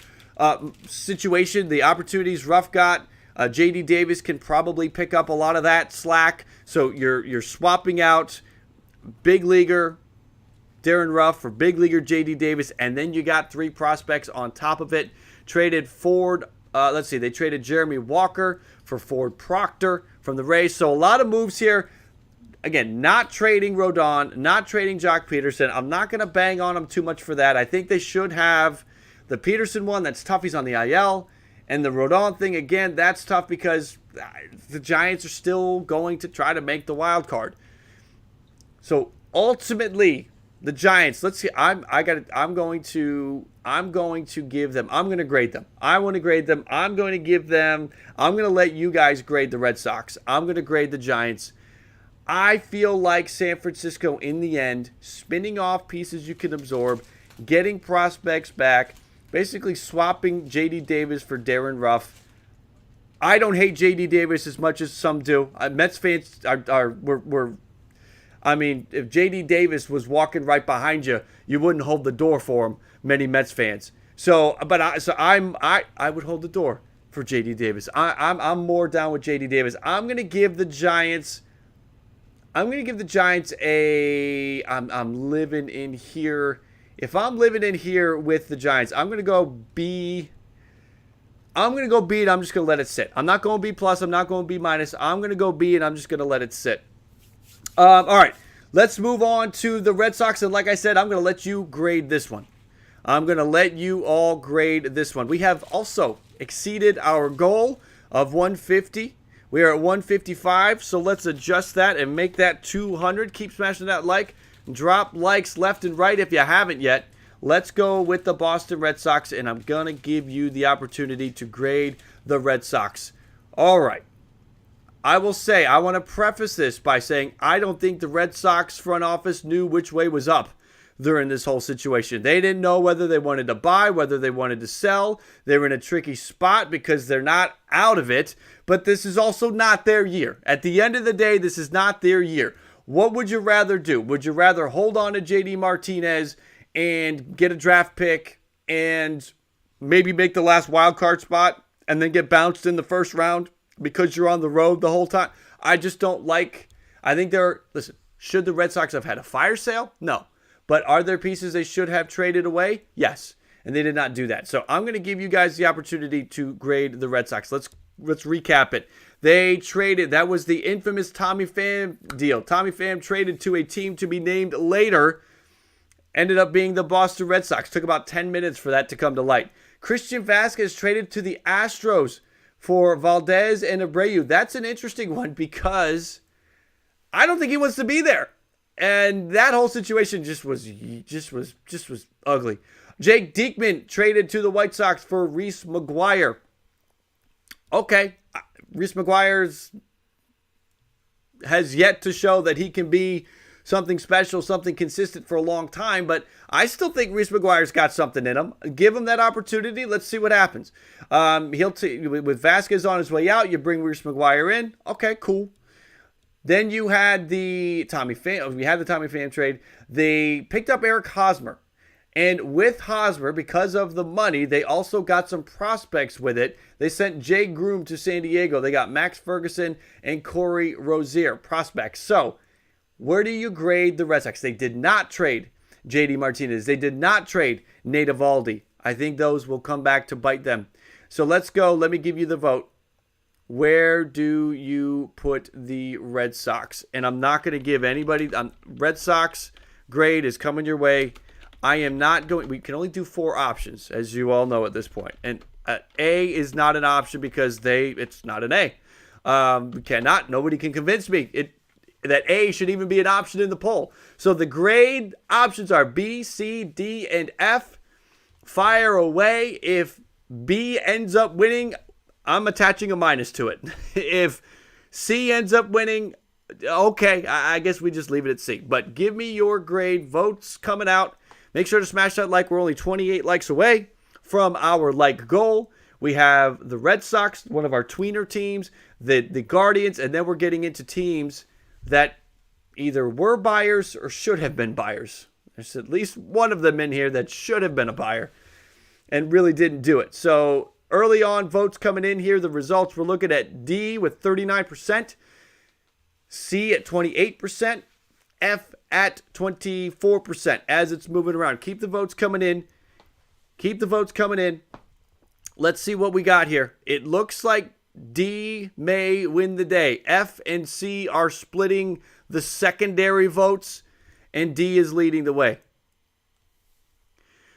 situation. The opportunities Ruff got, J.D. Davis can probably pick up a lot of that slack. So you're swapping out big leaguer Darren Ruff for big leaguer J.D. Davis, and then you got three prospects on top of it. Traded Ford. They traded Jeremy Walker for Ford Proctor from the Rays. So a lot of moves here. Again, not trading Rodon, not trading Jock Peterson. I'm not going to bang on them too much for that. I think they should have the Peterson one. That's tough. He's on the IL. And the Rodon thing, again, that's tough because the Giants are still going to try to make the wild card. So ultimately, the Giants, let's see. I'm going to give them. I'm going to grade them. I want to grade them. I'm going to let you guys grade the Red Sox. I'm going to grade the Giants. I feel like San Francisco, in the end, spinning off pieces you can absorb, getting prospects back, basically swapping J.D. Davis for Darren Ruff. I don't hate J.D. Davis as much as some do. Mets fans if J.D. Davis was walking right behind you, you wouldn't hold the door for him. Many Mets fans. I would hold the door for J.D. Davis. I'm more down with J.D. Davis. I'm gonna give the Giants a. I'm living in here. If I'm living in here with the Giants, I'm gonna go B. I'm going to go B, and I'm just going to let it sit. I'm not going B plus. I'm not going B minus. I'm going to go B, and I'm just going to let it sit. All right, let's move on to the Red Sox. And like I said, I'm going to let you grade this one. I'm going to let you all grade this one. We have also exceeded our goal of 150. We are at 155, so let's adjust that and make that 200. Keep smashing that like. Drop likes left and right if you haven't yet. Let's go with the Boston Red Sox, and I'm going to give you the opportunity to grade the Red Sox. All right. I will say, I want to preface this by saying I don't think the Red Sox front office knew which way was up during this whole situation. They didn't know whether they wanted to buy, whether they wanted to sell. They were in a tricky spot because they're not out of it, but this is also not their year. At the end of the day, this is not their year. What would you rather do? Would you rather hold on to JD Martinez and get a draft pick and maybe make the last wild card spot and then get bounced in the first round because you're on the road the whole time? I just don't like. I think listen, should the Red Sox have had a fire sale? No. But are there pieces they should have traded away? Yes. And they did not do that. So I'm going to give you guys the opportunity to grade the Red Sox. Let's recap it. They traded. That was the infamous Tommy Pham deal. Tommy Pham traded to a team to be named later. Ended up being the Boston Red Sox. Took about 10 minutes for that to come to light. Christian Vasquez traded to the Astros for Valdez and Abreu. That's an interesting one because I don't think he wants to be there. And that whole situation just was ugly. Jake Diekman traded to the White Sox for Reese McGuire. Okay, Reese McGuire has yet to show that he can be something special, something consistent for a long time, but I still think Reese McGuire's got something in him. Give him that opportunity. Let's see what happens. With Vasquez on his way out, you bring Reese McGuire in. Okay, cool. Then you had the Tommy Pham trade. They picked up Eric Hosmer. And with Hosmer, because of the money, they also got some prospects with it. They sent Jay Groom to San Diego. They got Max Ferguson and Corey Rozier, prospects. So, where do you grade the Red Sox? They did not trade JD Martinez. They did not trade Nate Eovaldi. I think those will come back to bite them. So let's go. Let me give you the vote. Where do you put the Red Sox? And I'm not going to give anybody. Red Sox grade is coming your way. I am not going. We can only do 4 options, as you all know at this point. And A is not an option because it's not an A. We cannot. Nobody can convince me that A should even be an option in the poll. So the grade options are B, C, D, and F. Fire away. If B ends up winning, I'm attaching a minus to it. If C ends up winning, okay, I guess we just leave it at C. But give me your grade. Votes coming out. Make sure to smash that like. We're only 28 likes away from our like goal. We have the Red Sox, one of our tweener teams, the Guardians, and then we're getting into teams that either were buyers or should have been buyers. There's at least one of them in here that should have been a buyer and really didn't do it. So early on, votes coming in here. The results, we're looking at D with 39%, C at 28%, F at 24% as it's moving around. Keep the votes coming in. Keep the votes coming in. Let's see what we got here. It looks like D may win the day. F and C are splitting the secondary votes, and D is leading the way.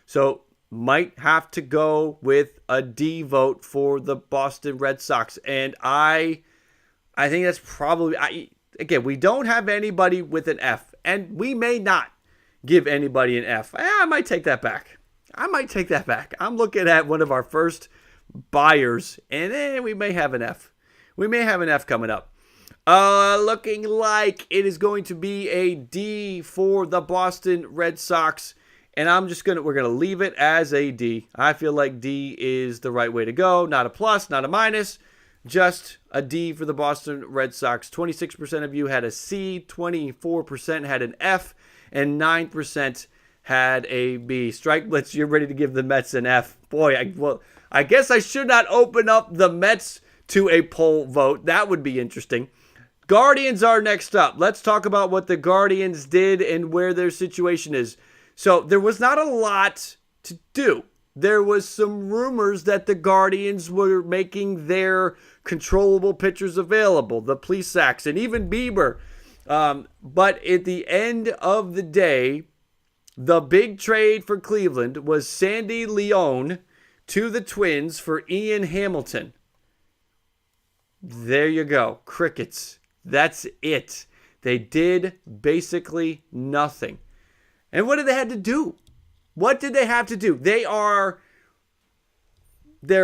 So might have to go with a D vote for the Boston Red Sox. And I think that's probably, again, we don't have anybody with an F, and we may not give anybody an F. I might take that back. I'm looking at one of our first buyers, and we may have an F. We may have an F coming up. Looking like it is going to be a D for the Boston Red Sox. And we're going to leave it as a D. I feel like D is the right way to go. Not a plus, not a minus. Just a D for the Boston Red Sox. 26% of you had a C, 24% had an F, and 9% had a B. Strike Blitz, you're ready to give the Mets an F. Boy, I guess I should not open up the Mets to a poll vote. That would be interesting. Guardians are next up. Let's talk about what the Guardians did and where their situation is. So there was not a lot to do. There was some rumors that the Guardians were making their controllable pitchers available, the Plesacs and even Bieber. But at the end of the day, the big trade for Cleveland was Sandy Leon to the Twins for Ian Hamilton. There you go. Crickets. That's it. They did basically nothing. And what did they have to do? What did they have to do? They're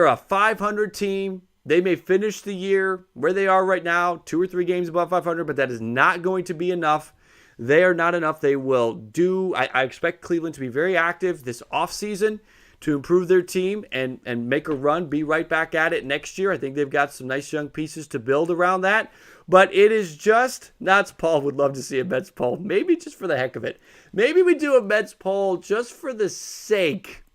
a 500 team. They may finish the year where they are right now, 2 or 3 games above 500, but that is not going to be enough. They are not enough. They will do. I expect Cleveland to be very active this offseason to improve their team and make a run, be right back at it next year. I think they've got some nice young pieces to build around that. But it is just, Paul would love to see a Mets poll. Maybe just for the heck of it. Maybe we do a Mets poll just for the sake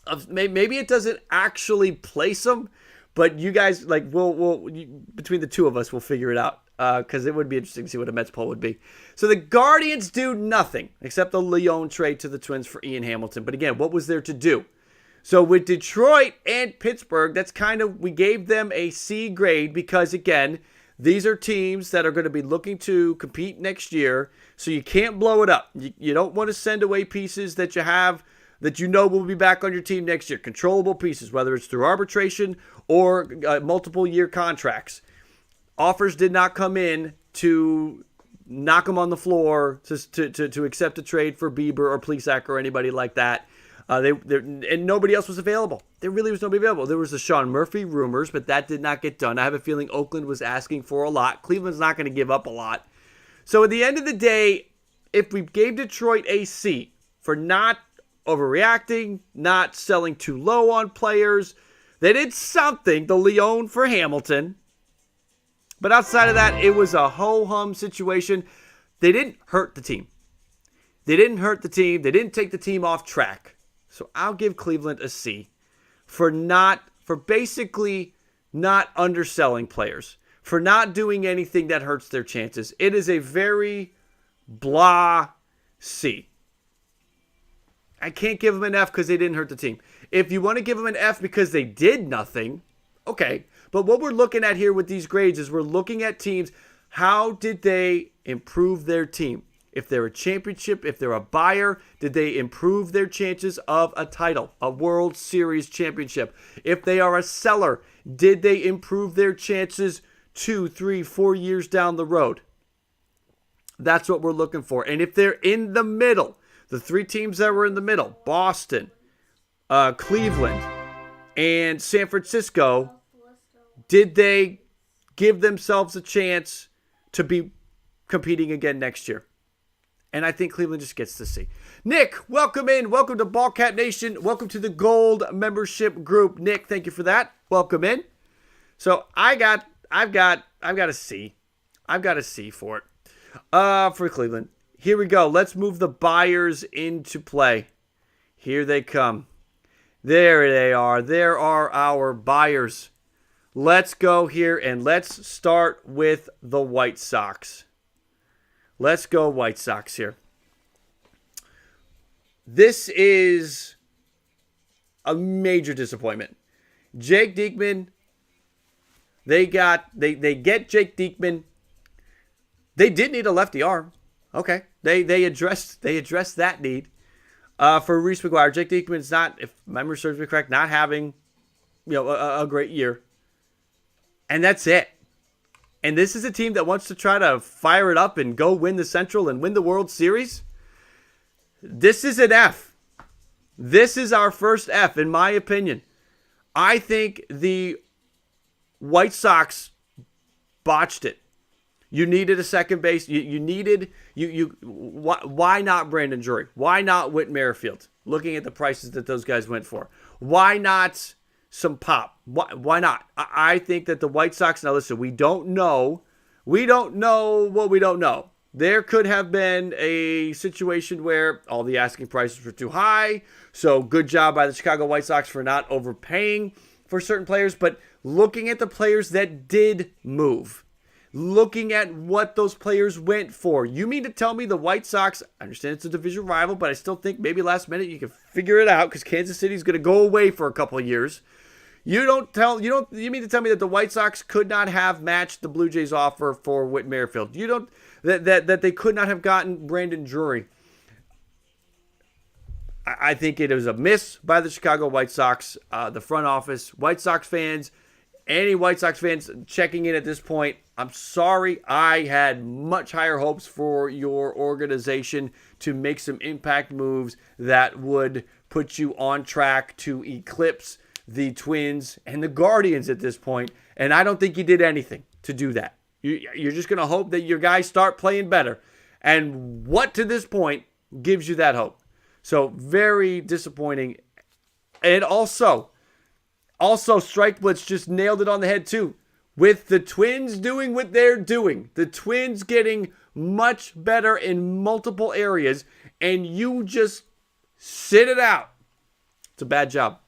of, maybe it doesn't actually place them, but you guys, we'll between the two of us, we'll figure it out. Because it would be interesting to see what a Mets poll would be. So the Guardians do nothing except the Leon trade to the Twins for Ian Hamilton. But again, what was there to do? So with Detroit and Pittsburgh, we gave them a C grade because, again, these are teams that are going to be looking to compete next year. So you can't blow it up. You don't want to send away pieces that you have that you know will be back on your team next year. Controllable pieces, whether it's through arbitration or multiple year contracts. Offers did not come in to knock them on the floor to accept a trade for Bieber or Plesac or anybody like that. And nobody else was available. There really was nobody available. There was the Sean Murphy rumors, but that did not get done. I have a feeling Oakland was asking for a lot. Cleveland's not going to give up a lot. So at the end of the day, if we gave Detroit a C for not overreacting, not selling too low on players, they did something, the Leon for Hamilton. But outside of that, it was a ho-hum situation. They didn't hurt the team. They didn't take the team off track. So I'll give Cleveland a C for basically not underselling players, for not doing anything that hurts their chances. It is a very blah C. I can't give them an F because they didn't hurt the team. If you want to give them an F because they did nothing, okay. But what we're looking at here with these grades is we're looking at teams. How did they improve their team? If they're a championship, if they're a buyer, did they improve their chances of a title, a World Series championship? If they are a seller, did they improve their chances 2, 3, 4 years down the road? That's what we're looking for. And if they're in the middle, the three teams that were in the middle, Boston, Cleveland, and San Francisco, did they give themselves a chance to be competing again next year? And I think Cleveland just gets to see. Nick, welcome in. Welcome to BALLCAP Nation. Welcome to the Gold membership group. Nick, thank you for that. Welcome in. So I've got a C. I've got a C for it. For Cleveland. Here we go. Let's move the buyers into play. Here they come. There they are. There are our buyers. Let's go here and let's start with the White Sox. Let's go White Sox here. This is a major disappointment. Jake Diekman, they get Jake Diekman. They did need a lefty arm. Okay. They addressed that need. For Reese McGuire, Jake Diekman's not, if memory serves me correct, not having a great year. And that's it. And this is a team that wants to try to fire it up and go win the Central and win the World Series. This is an F. This is our first F, in my opinion. I think the White Sox botched it. You needed a second base. Why not Brandon Drury? Why not Whit Merrifield? Looking at the prices that those guys went for. Why not some pop? Why not? I think that the White Sox, now listen, we don't know what we don't know. There could have been a situation where all the asking prices were too high. So good job by the Chicago White Sox for not overpaying for certain players. But looking at the players that did move, looking at what those players went for, you mean to tell me the White Sox, I understand it's a division rival, but I still think maybe last minute you can figure it out because Kansas City's going to go away for a couple of years. You mean to tell me that the White Sox could not have matched the Blue Jays offer for Whit Merrifield? That they could not have gotten Brandon Drury? I think it was a miss by the Chicago White Sox, the front office. White Sox fans, any White Sox fans checking in at this point, I'm sorry. I had much higher hopes for your organization to make some impact moves that would put you on track to eclipse the Twins and the Guardians at this point, and I don't think you did anything to do that. You're just going to hope that your guys start playing better. And what to this point gives you that hope? So very disappointing. And also Strike Blitz just nailed it on the head too. With the Twins doing what they're doing, the Twins getting much better in multiple areas, and you just sit it out. It's a bad job.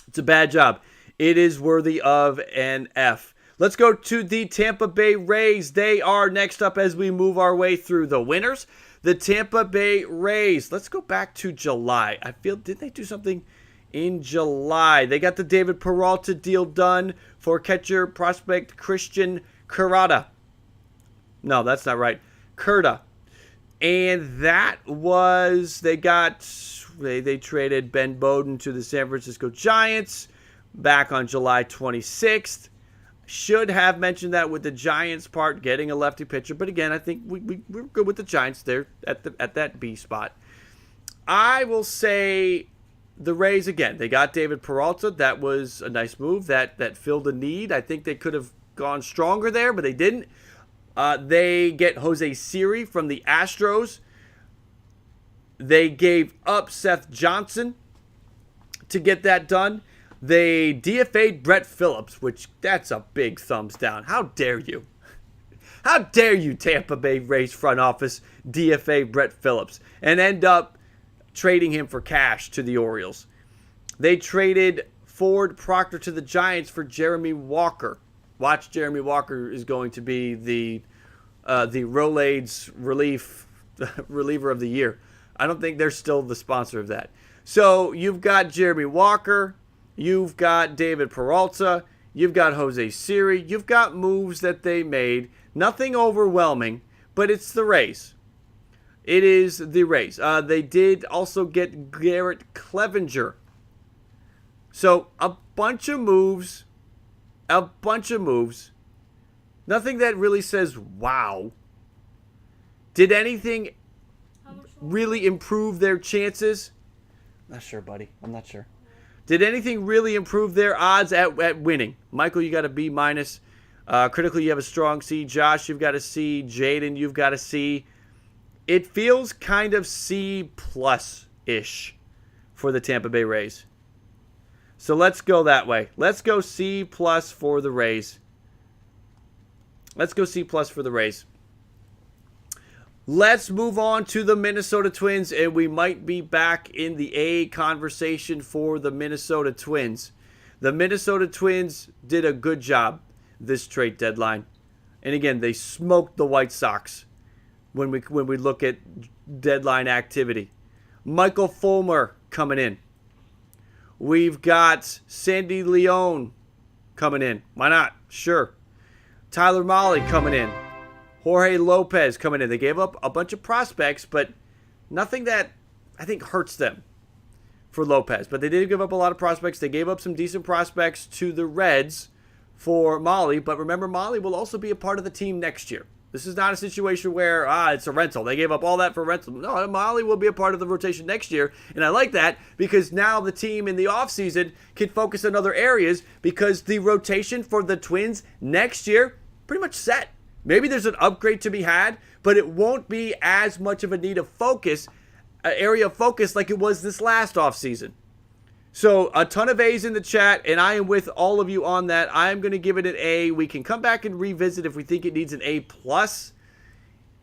It's a bad job. It is worthy of an F. Let's go to the Tampa Bay Rays. They are next up as we move our way through the winners. The Tampa Bay Rays. Let's go back to July. Did they do something in July? They got the David Peralta deal done for catcher prospect Christian Curada. No, that's not right. Curda. And that was, they traded Ben Bowden to the San Francisco Giants back on July 26th. Should have mentioned that with the Giants part, getting a lefty pitcher. But again, I think we're good with the Giants there at that B spot. I will say the Rays, again, they got David Peralta. That was a nice move. That filled a need. I think they could have gone stronger there, but they didn't. They get Jose Siri from the Astros. They gave up Seth Johnson to get that done. They DFA'd Brett Phillips, which that's a big thumbs down. How dare you? How dare you, Tampa Bay Rays front office, DFA Brett Phillips and end up trading him for cash to the Orioles. They traded Ford Proctor to the Giants for Jeremy Walker. Watch, Jeremy Walker is going to be the Rolaids reliever of the year. I don't think they're still the sponsor of that. So you've got Jeremy Walker, you've got David Peralta, you've got Jose Siri, you've got moves that they made. Nothing overwhelming, but it's the Rays. It is the Rays. They did also get Garrett Clevenger. So a bunch of moves. Nothing that really says wow. Did anything really improve their chances? Not sure, buddy. I'm not sure. Did anything really improve their odds at winning? Michael, you got a B minus. Critically, you have a strong C. Josh, you've got a C. Jaden, you've got a C. It feels kind of C plus-ish for the Tampa Bay Rays. So let's go that way. Let's go C plus for the Rays. Let's go C plus for the Rays. Let's move on to the Minnesota Twins, and we might be back in the A conversation for the Minnesota Twins. The Minnesota Twins did a good job this trade deadline. And again, they smoked the White Sox when we look at deadline activity. Michael Fulmer coming in. We've got Sandy Leon coming in. Why not? Sure. Tyler Mahle coming in. Jorge Lopez coming in. They gave up a bunch of prospects, but nothing that I think hurts them for Lopez. But they did give up a lot of prospects. They gave up some decent prospects to the Reds for Mahle. But remember, Mahle will also be a part of the team next year. This is not a situation where, it's a rental. They gave up all that for rental. No, Mahle will be a part of the rotation next year. And I like that because now the team in the offseason can focus on other areas because the rotation for the Twins next year pretty much set. Maybe there's an upgrade to be had, but it won't be as much of a need of focus, area of focus like it was this last offseason. So a ton of A's in the chat, and I am with all of you on that. I am going to give it an A. We can come back and revisit if we think it needs an A+.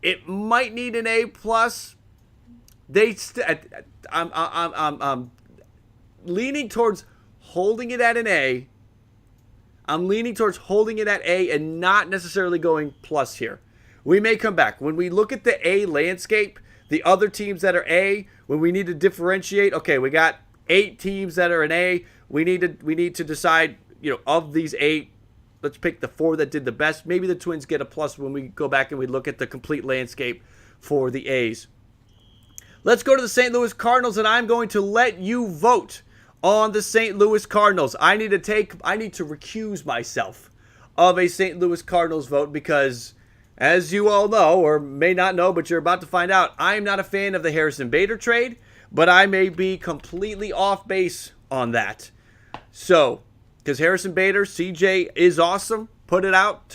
It might need an A+. I'm leaning towards holding it at an A. I'm leaning towards holding it at A and not necessarily going plus here. We may come back. When we look at the A landscape, the other teams that are A, when we need to differentiate, okay, we got 8 teams that are an A. We need to decide, of these 8, let's pick the 4 that did the best. Maybe the Twins get a plus when we go back and we look at the complete landscape for the A's. Let's go to the St. Louis Cardinals, and I'm going to let you vote on the St. Louis Cardinals. I need to recuse myself of a St. Louis Cardinals vote because, as you all know, or may not know, but you're about to find out, I am not a fan of the Harrison Bader trade. But I may be completely off base on that. So, because Harrison Bader, CJ is awesome. Point it out.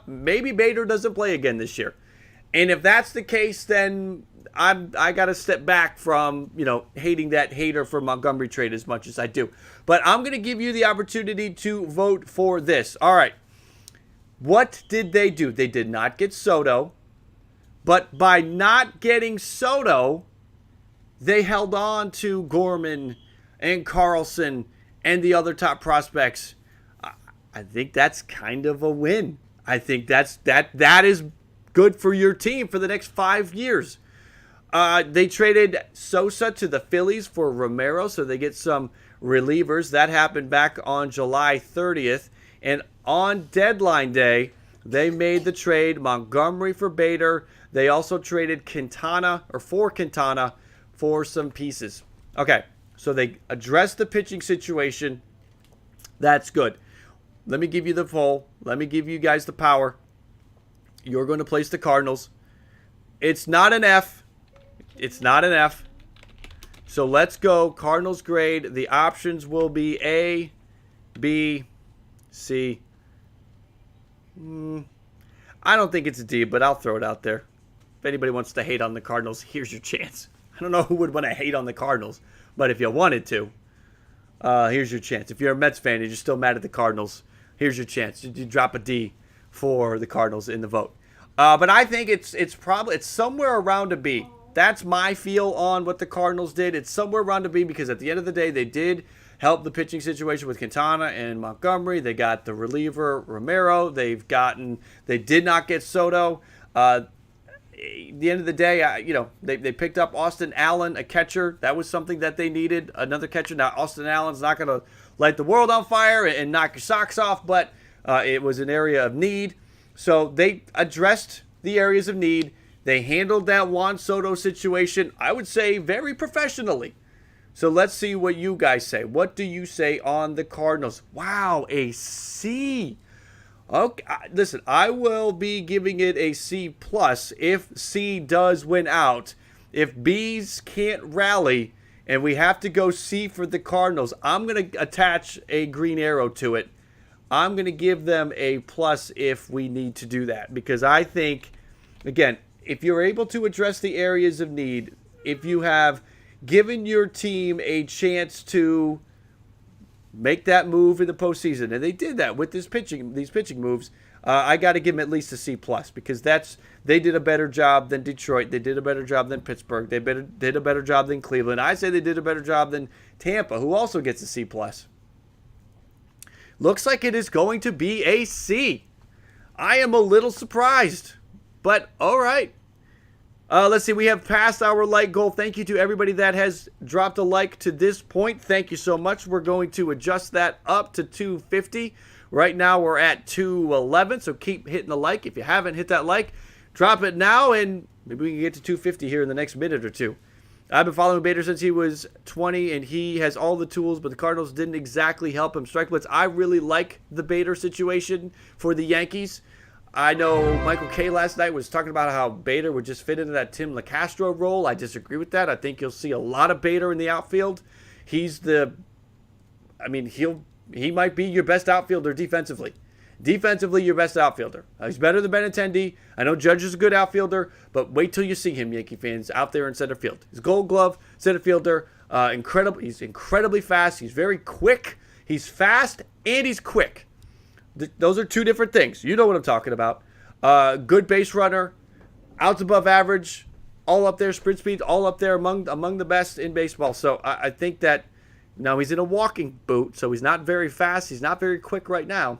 Maybe Bader doesn't play again this year. And if that's the case, then I got to step back from, hating that hater for Montgomery trade as much as I do. But I'm going to give you the opportunity to vote for this. All right. What did they do? They did not get Soto. But by not getting Soto, they held on to Gorman and Carlson and the other top prospects. I think that's kind of a win. I think that is good for your team for the next 5 years. They traded Sosa to the Phillies for Romero, so they get some relievers. That happened back on July 30th. And on deadline day, they made the trade Montgomery for Bader. They also traded Quintana for some pieces. Okay, so they addressed the pitching situation. That's good. Let me give you the poll. Let me give you guys the power. You're going to place the Cardinals. It's not an F. It's not an F. So let's go. Cardinals grade. The options will be A, B, C. I don't think it's a D, but I'll throw it out there. If anybody wants to hate on the Cardinals, here's your chance. I don't know who would want to hate on the Cardinals, but if you wanted to, here's your chance. If you're a Mets fan and you're still mad at the Cardinals, here's your chance. You drop a D for the Cardinals in the vote. But I think it's somewhere around a B. That's my feel on what the Cardinals did. It's somewhere around a B because at the end of the day, they did help the pitching situation with Quintana and Montgomery. They got the reliever Romero. They did not get Soto. at the end of the day, they picked up Austin Allen, a catcher. That was something that they needed, another catcher. Now, Austin Allen's not going to light the world on fire and knock your socks off, but it was an area of need. So they addressed the areas of need. They handled that Juan Soto situation, I would say, very professionally. So let's see what you guys say. What do you say on the Cardinals? Wow, a C. Okay, listen, I will be giving it a C plus if C does win out. If B's can't rally and we have to go C for the Cardinals, I'm going to attach a green arrow to it. I'm going to give them a plus if we need to do that, because I think, again, if you're able to address the areas of need, if you have given your team a chance to make that move in the postseason, and they did that with these pitching moves, I got to give them at least a C plus, because they did a better job than Detroit. They did a better job than Pittsburgh. They did a better job than Cleveland. I say they did a better job than Tampa, who also gets a C plus. Looks like it is going to be a C. I am a little surprised, but all right. Let's see. We have passed our like goal. Thank you to everybody that has dropped a like to this point. Thank you so much. We're going to adjust that up to 250. Right now we're at 211, so keep hitting the like. If you haven't hit that like, drop it now, and maybe we can get to 250 here in the next minute or two. I've been following Bader since he was 20, and he has all the tools, but the Cardinals didn't exactly help him strike blitz. I really like the Bader situation for the Yankees. I know Michael Kay last night was talking about how Bader would just fit into that Tim LeCastro role. I disagree with that. I think you'll see a lot of Bader in the outfield. He might be your best outfielder defensively. Defensively, your best outfielder. He's better than Benintendi. I know Judge is a good outfielder, but wait till you see him, Yankee fans, out there in center field. He's Gold Glove center fielder. He's incredibly fast. He's very quick. He's fast and he's quick. Those are two different things. You know what I'm talking about. Good base runner, outs above average, all up there, sprint speed, all up there among the best in baseball. So I think that now he's in a walking boot, so he's not very fast. He's not very quick right now.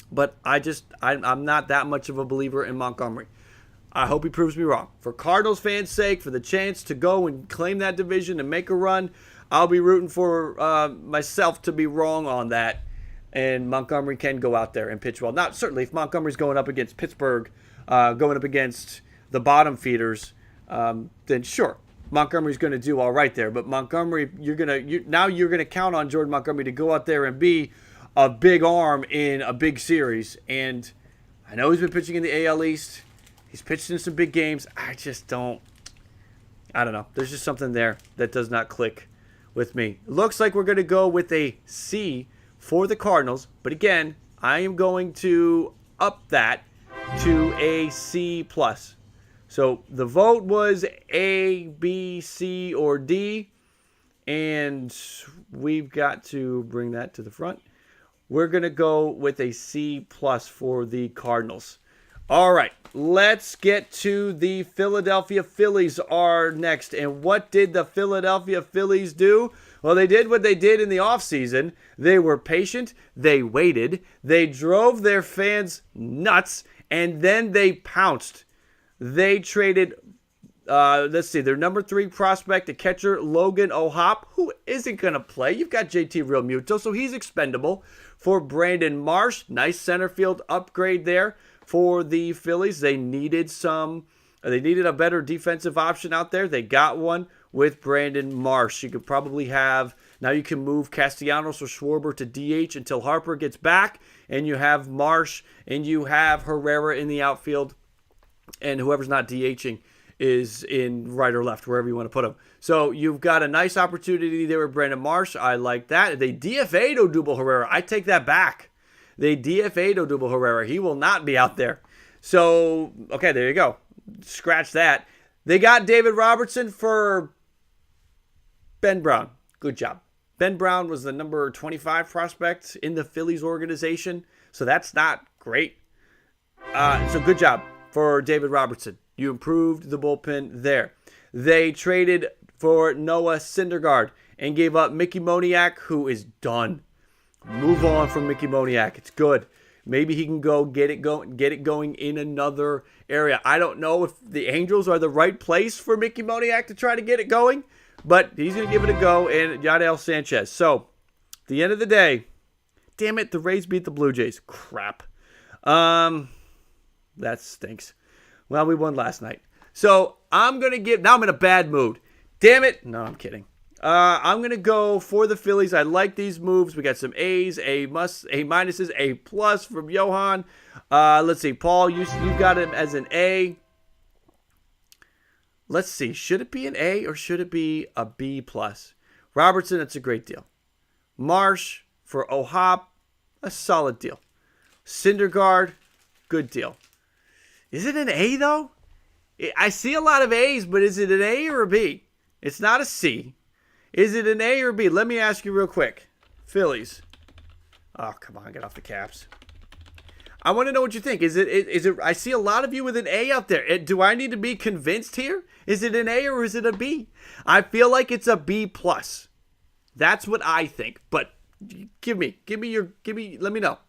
But I'm not that much of a believer in Montgomery. I hope he proves me wrong. For Cardinals fans' sake, for the chance to go and claim that division and make a run, I'll be rooting for myself to be wrong on that. And Montgomery can go out there and pitch well. Not certainly if Montgomery's going up against Pittsburgh, going up against the bottom feeders, then sure, Montgomery's going to do all right there. But Montgomery, you're gonna count on Jordan Montgomery to go out there and be a big arm in a big series. And I know he's been pitching in the AL East. He's pitched in some big games. I don't know. There's just something there that does not click with me. It looks like we're going to go with a C for the Cardinals. But again, I am going to up that to a C plus. So the vote was A, B, C, or D. And we've got to bring that to the front. We're going to go with a C plus for the Cardinals. All right, let's get to the Philadelphia Phillies are next. And what did the Philadelphia Phillies do? Well, they did what they did in the offseason. They were patient. They waited. They drove their fans nuts. And then they pounced. They traded, their number 3 prospect, the catcher, Logan O'Hoppe, who isn't going to play. You've got JT Realmuto, so he's expendable. For Brandon Marsh, nice center field upgrade there for the Phillies. They needed a better defensive option out there. They got one with Brandon Marsh. You could probably now you can move Castellanos or Schwarber to DH until Harper gets back, and you have Marsh and you have Herrera in the outfield, and whoever's not DHing is in right or left, wherever you want to put him. So you've got a nice opportunity there with Brandon Marsh. I like that. They DFA'd Odubel Herrera. I take that back. They DFA'd Odubel Herrera. He will not be out there. So, okay, there you go. Scratch that. They got David Robertson for Ben Brown. Good job. Ben Brown was the number 25 prospect in the Phillies organization, so that's not great. So good job for David Robertson. You improved the bullpen there. They traded for Noah Syndergaard and gave up Mickey Moniak, who is done. Move on from Mickey Moniak. It's good. maybe he can get it going in another area. I don't know if the Angels are the right place for Mickey Moniak to try to get it going, but he's going to give it a go, and Yadiel Sanchez. So, at the end of the day, damn it, the Rays beat the Blue Jays. Crap. That stinks. Well, we won last night. So, now I'm in a bad mood. Damn it. No, I'm kidding. I'm going to go for the Phillies. I like these moves. We got some A's, A minuses, A plus from Johan. Let's see. Paul, you've got him as an A. Let's see. Should it be an A or should it be a B plus? Robertson, that's a great deal. Marsh for Ohop, a solid deal. Syndergaard, good deal. Is it an A, though? I see a lot of A's, but is it an A or a B? It's not a C. Is it an A or B? Let me ask you real quick. Phillies. Oh, come on, get off the caps. I want to know what you think. Is it? I see a lot of you with an A out there. Do I need to be convinced here? Is it an A or is it a B? I feel like it's a B plus. That's what I think. But let me know.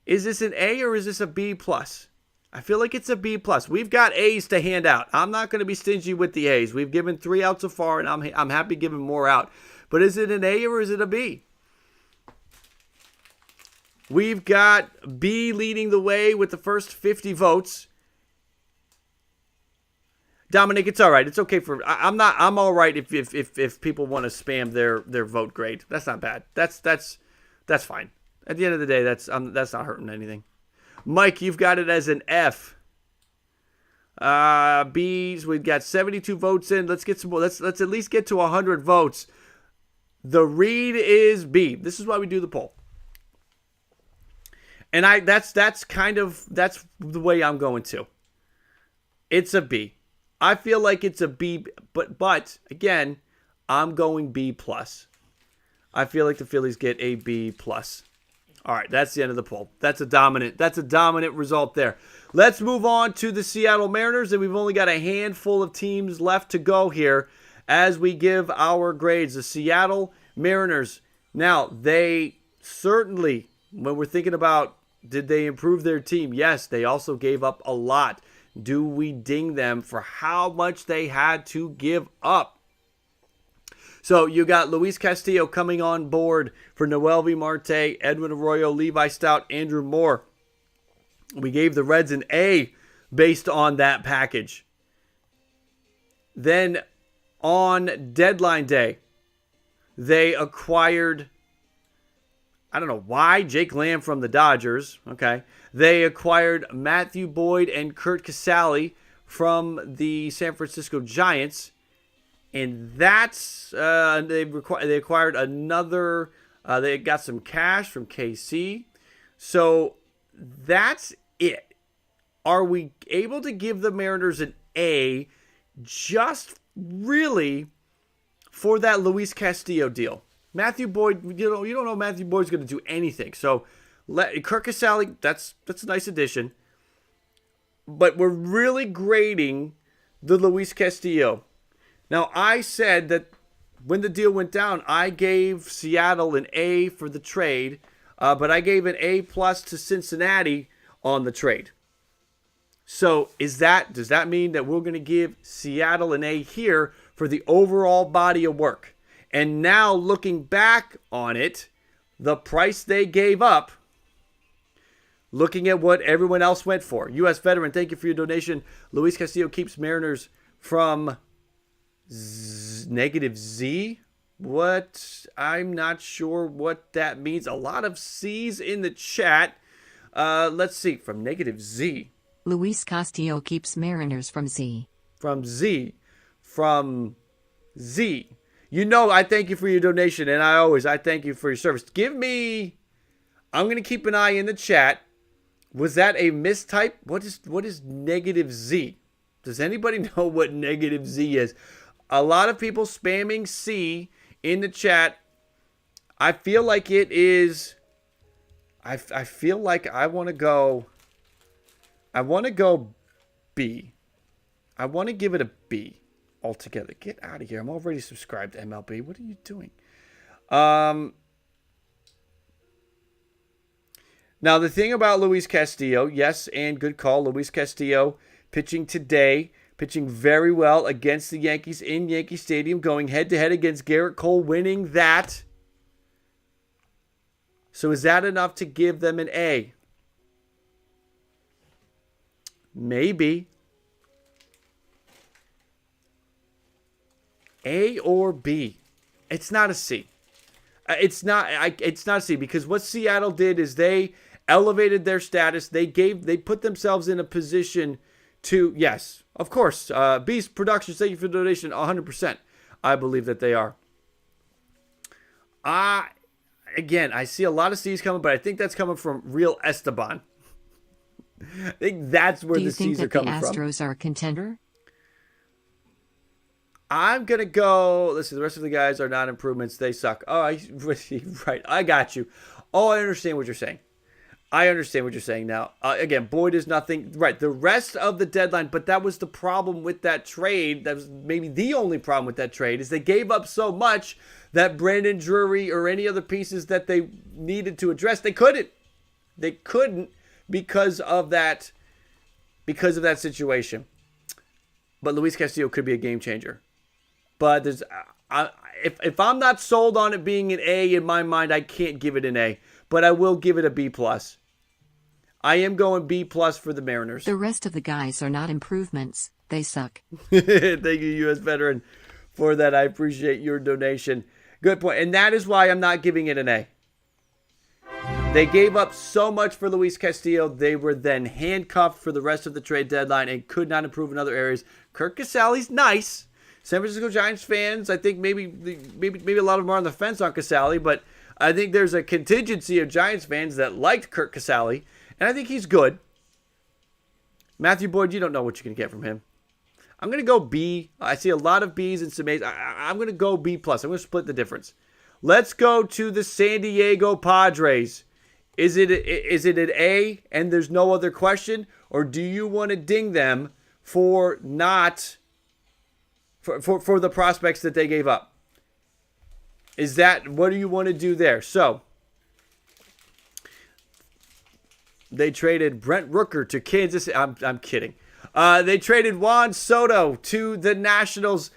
Is this an A or is this a B plus? I feel like it's a B plus. We've got A's to hand out. I'm not going to be stingy with the A's. We've given 3 out so far, and I'm happy giving more out. But is it an A or is it a B? We've got B leading the way with the first 50 votes. Dominic, it's all right. It's okay for I'm all right if people want to spam their vote grade. That's not bad. That's fine. At the end of the day, that's not hurting anything. Mike, you've got it as an F. B's, we've got 72 votes in. Let's get some more. Let's at least get to 100 votes. The read is B. This is why we do the poll. And that's the way I'm going to. It's a B. I feel like it's a B, but again, I'm going B plus. I feel like the Phillies get a B plus. All right, that's the end of the poll. That's a dominant result there. Let's move on to the Seattle Mariners, and we've only got a handful of teams left to go here as we give our grades. The Seattle Mariners. Now, they certainly, when we're thinking about did they improve their team? Yes, they also gave up a lot. Do we ding them for how much they had to give up? So you got Luis Castillo coming on board for Noelvi Marte, Edwin Arroyo, Levi Stout, Andrew Moore. We gave the Reds an A based on that package. Then on deadline day, they acquired, I don't know why, Jake Lamb from the Dodgers. Okay. They acquired Matthew Boyd and Kurt Casale from the San Francisco Giants. And that's, they acquired another, they got some cash from KC. So that's it. Are we able to give the Mariners an A just really for that Luis Castillo deal? Matthew Boyd, you don't know Matthew Boyd's going to do anything. So Kurt Casale, that's a nice addition. But we're really grading the Luis Castillo. Now, I said that when the deal went down, I gave Seattle an A for the trade, but I gave an A plus to Cincinnati on the trade. So does that mean that we're going to give Seattle an A here for the overall body of work? And now looking back on it, the price they gave up, looking at what everyone else went for. U.S. veteran, thank you for your donation. Luis Castillo keeps Mariners from negative Z. What? I'm not sure what that means. A lot of C's in the chat. Let's see. From negative Z. Luis Castillo keeps Mariners from Z. From Z. From Z. You know, I thank you for your donation, and I thank you for your service. I'm going to keep an eye in the chat. Was that a mistype? What is negative Z? Does anybody know what negative Z is? A lot of people spamming C in the chat. I feel like it is. I feel like I want to go B. I want to give it a B altogether. Get out of here. I'm already subscribed to MLB. What are you doing? Now, the thing about Luis Castillo, yes, and good call, Luis Castillo pitching today, pitching very well against the Yankees in Yankee Stadium, going head-to-head against Garrett Cole, winning that. So is that enough to give them an A? Maybe. A or B. It's not a C. It's not a C, because what Seattle did is they elevated their status. They put themselves in a position to, yes, of course, Beast Productions, thank you for the donation, 100%. I believe that they are. Again, I see a lot of C's coming, but I think that's coming from real Esteban. I think that's where the C's are coming from. Do you think that the Astros are a contender? I'm going to go, listen, the rest of the guys are not improvements. They suck. Oh, right. I got you. Oh, I understand what you're saying. I understand what you're saying now. Again, Boyd is nothing. Right, the rest of the deadline, but that was the problem with that trade. That was maybe the only problem with that trade, is they gave up so much that Brandon Drury or any other pieces that they needed to address, they couldn't. They couldn't because of that situation. But Luis Castillo could be a game changer. But there's, if I'm not sold on it being an A in my mind, I can't give it an A. But I will give it a B+. I am going B+ for the Mariners. The rest of the guys are not improvements. They suck. Thank you, U.S. veteran, for that. I appreciate your donation. Good point. And that is why I'm not giving it an A. They gave up so much for Luis Castillo. They were then handcuffed for the rest of the trade deadline and could not improve in other areas. Kirk Casale's nice. San Francisco Giants fans, I think maybe a lot of them are on the fence on Casale, but I think there's a contingency of Giants fans that liked Kirk Casale, and I think he's good. Matthew Boyd, you don't know what you're going to get from him. I'm going to go B. I see a lot of B's and some A's. I'm going to go B+. I'm going to split the difference. Let's go to the San Diego Padres. Is it an A and there's no other question, or do you want to ding them for not... For the prospects that they gave up? Is that, what do you want to do there? So, they traded Brent Rooker to Kansas. I'm kidding. They traded Juan Soto to the Nationals.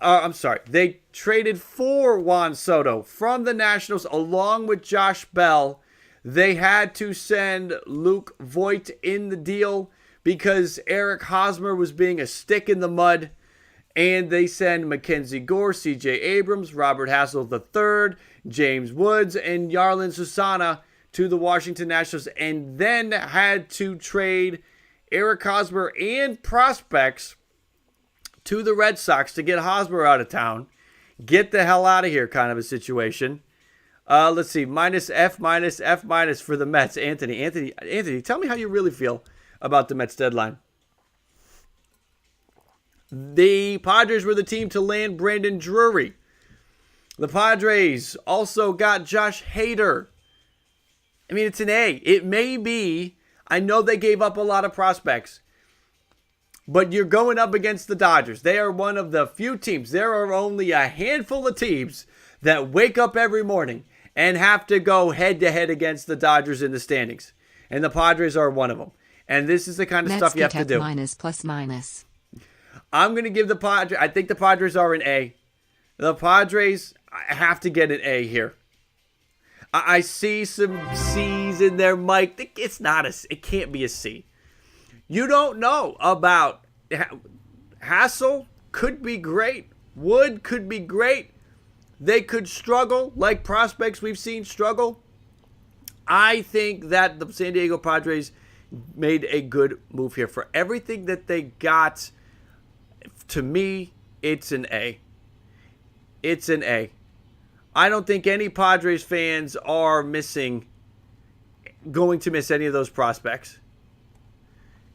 They traded for Juan Soto from the Nationals along with Josh Bell. They had to send Luke Voigt in the deal because Eric Hosmer was being a stick in the mud. And they send Mackenzie Gore, C.J. Abrams, Robert Hassel III, James Woods, and Yarlin Susana to the Washington Nationals, and then had to trade Eric Hosmer and prospects to the Red Sox to get Hosmer out of town. Get the hell out of here kind of a situation. Let's see, -F- F- for the Mets. Anthony, tell me how you really feel about the Mets deadline. The Padres were the team to land Brandon Drury. The Padres also got Josh Hader. I mean, it's an A. It may be. I know they gave up a lot of prospects. But you're going up against the Dodgers. They are one of the few teams. There are only a handful of teams that wake up every morning and have to go head-to-head against the Dodgers in the standings. And the Padres are one of them. And this is the kind of stuff you have to do. Minus plus minus. I'm going to give the Padres, I think the Padres are an A. The Padres have to get an A here. I see some C's in there, Mike. It can't be a C. You don't know about Hassel could be great. Wood could be great. They could struggle like prospects we've seen struggle. I think that the San Diego Padres made a good move here. For everything that they got, to me, it's an A. It's an A. I don't think any Padres fans are going to miss any of those prospects.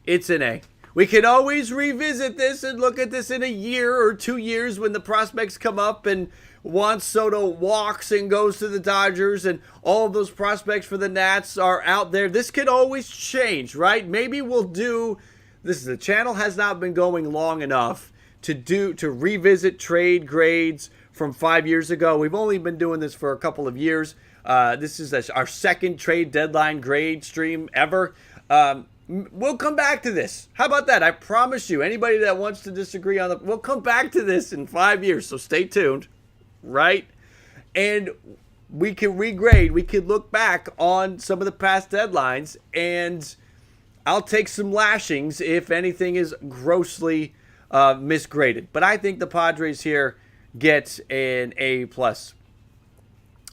It's an A. We can always revisit this and look at this in a year or 2 years when the prospects come up and Juan Soto walks and goes to the Dodgers and all of those prospects for the Nats are out there. This could always change, right? Maybe we'll do this. The channel has not been going long enough to revisit trade grades from 5 years ago. We've only been doing this for a couple of years. This is our second trade deadline grade stream ever. We'll come back to this. How about that? I promise you, anybody that wants to disagree we'll come back to this in 5 years, so stay tuned, right? And we can regrade. We can look back on some of the past deadlines, and I'll take some lashings if anything is grossly misgraded. But I think the Padres here get an A+.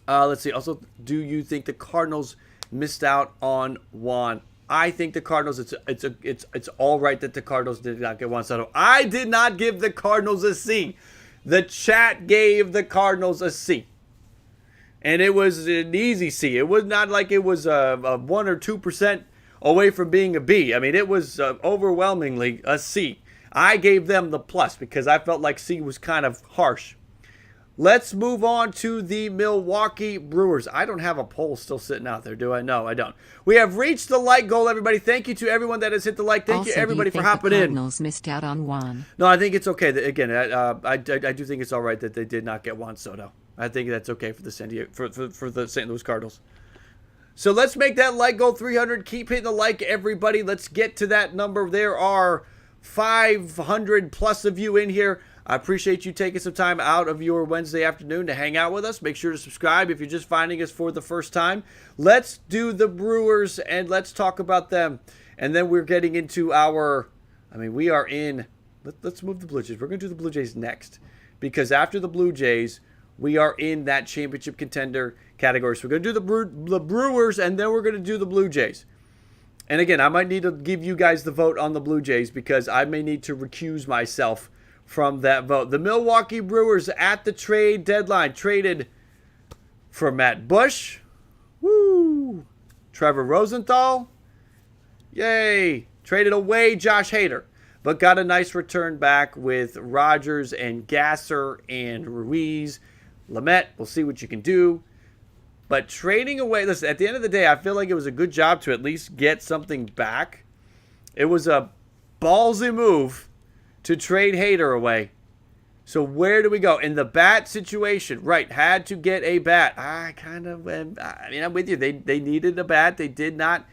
Let's see. Also, do you think the Cardinals missed out on Juan? I think the Cardinals, it's all right that the Cardinals did not get Juan Soto. I did not give the Cardinals a C. The chat gave the Cardinals a C. And it was an easy C. It was not like it was a 1 or 2% away from being a B. I mean, it was overwhelmingly a C. I gave them the plus because I felt like C was kind of harsh. Let's move on to the Milwaukee Brewers. I don't have a poll still sitting out there, do I? No, I don't. We have reached the like goal, everybody. Thank you to everyone that has hit the like. Thank you, everybody, for hopping in. The Cardinals missed out on Juan. No, I think it's okay. Again, I do think it's all right that they did not get Juan Soto. I think that's okay for the St. Louis Cardinals. So let's make that like goal 300. Keep hitting the like, everybody. Let's get to that number. There are 500 plus of you in here. I appreciate you taking some time out of your Wednesday afternoon to hang out with us. Make sure to subscribe if you're just finding us for the first time. Let's do the Brewers and let's talk about them. And then we're getting into we are in, let's move the Blue Jays. We're going to do the Blue Jays next because after the Blue Jays, we are in that championship contender category. So we're going to do the Brewers and then we're going to do the Blue Jays. And again, I might need to give you guys the vote on the Blue Jays because I may need to recuse myself from that vote. The Milwaukee Brewers at the trade deadline traded for Matt Bush. Woo! Trevor Rosenthal. Yay! Traded away Josh Hader, but got a nice return back with Rogers and Gasser and Ruiz. Lamet, we'll see what you can do. But trading away, listen, at the end of the day, I feel like it was a good job to at least get something back. It was a ballsy move to trade Hader away. So where do we go? In the bat situation, right, had to get a bat. I'm with you. They needed a bat. They did not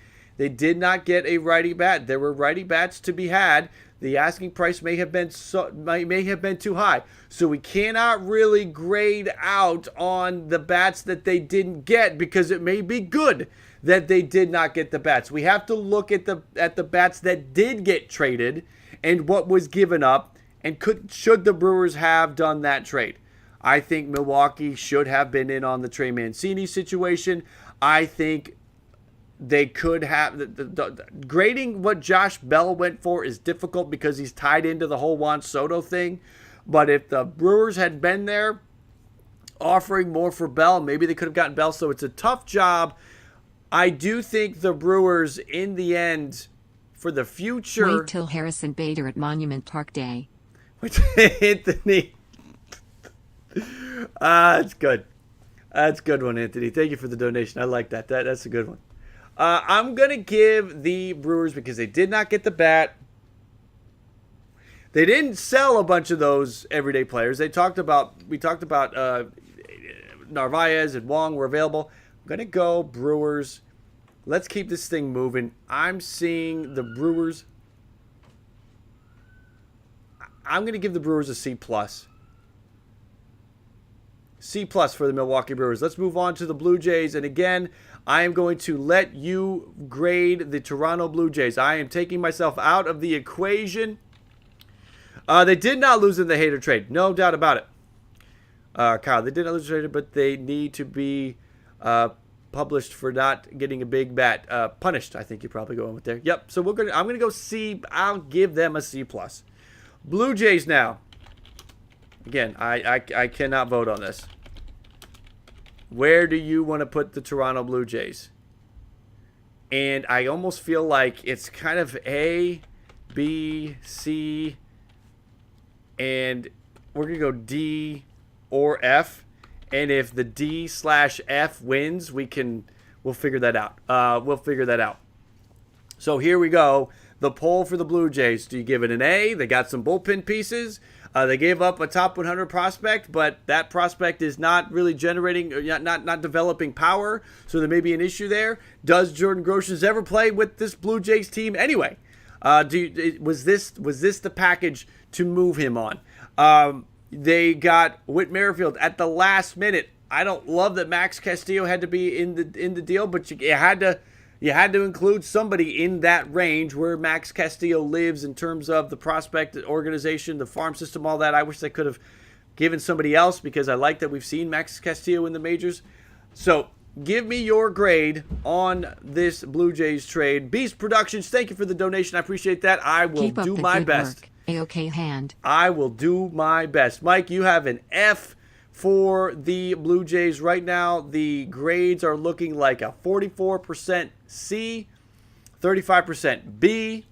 get a righty bat. There were righty bats to be had. The asking price may have been too high. So we cannot really grade out on the bats that they didn't get because it may be good that they did not get the bats. We have to look at the bats that did get traded and what was given up, and should the Brewers have done that trade? I think Milwaukee should have been in on the Trey Mancini situation. I think they could have. Grading what Josh Bell went for is difficult because he's tied into the whole Juan Soto thing. But if the Brewers had been there offering more for Bell, maybe they could have gotten Bell. So it's a tough job. I do think the Brewers, in the end, for the future. Wait till Harrison Bader at Monument Park Day. Anthony. That's good. That's a good one, Anthony. Thank you for the donation. I like that. That's a good one. I'm going to give the Brewers, because they did not get the bat. They didn't sell a bunch of those everyday players. We talked about Narvaez and Wong were available. I'm going to go Brewers. Let's keep this thing moving. I'm seeing the Brewers. I'm going to give the Brewers a C+. C+ for the Milwaukee Brewers. Let's move on to the Blue Jays. And again, I am going to let you grade the Toronto Blue Jays. I am taking myself out of the equation. They did not lose in the Hader trade. No doubt about it. Kyle, they did not lose the trade, but they need to be published for not getting a big bat. Punished, I think you're probably going with there. Yep, so I'm going to go C. I'll give them a C+. Blue Jays now. Again, I cannot vote on this. Where do you want to put the Toronto Blue Jays? And I almost feel like it's kind of A, B, C, and we're going to go D or F. And if the D/F wins, we'll figure that out. So here we go. The poll for the Blue Jays. Do you give it an A? They got some bullpen pieces. They gave up a top 100 prospect, but that prospect is not really generating, or not developing power, so there may be an issue there. Does Jordan Groshans ever play with this Blue Jays team? Anyway, was this the package to move him on? They got Whit Merrifield at the last minute. I don't love that Max Castillo had to be in the deal, but you had to include somebody in that range where Max Castillo lives in terms of the prospect organization, the farm system, all that. I wish they could have given somebody else because I like that we've seen Max Castillo in the majors. So give me your grade on this Blue Jays trade. Beast Productions, thank you for the donation. I appreciate that. I will Keep up do the my good best. work. A-OK hand. I will do my best. Mike, you have an F for the Blue Jays right now. The grades are looking like a 44% C, 35% B,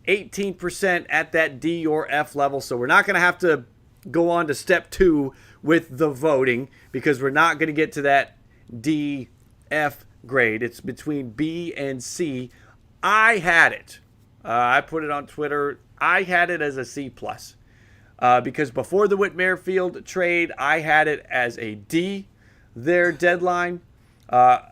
18% at that D or F level. So we're not going to have to go on to step 2 with the voting because we're not going to get to that D, F grade. It's between B and C. I had it. I put it on Twitter. I had it as a C+. Because before the Whit Merrifield trade, I had it as a D. Their deadline I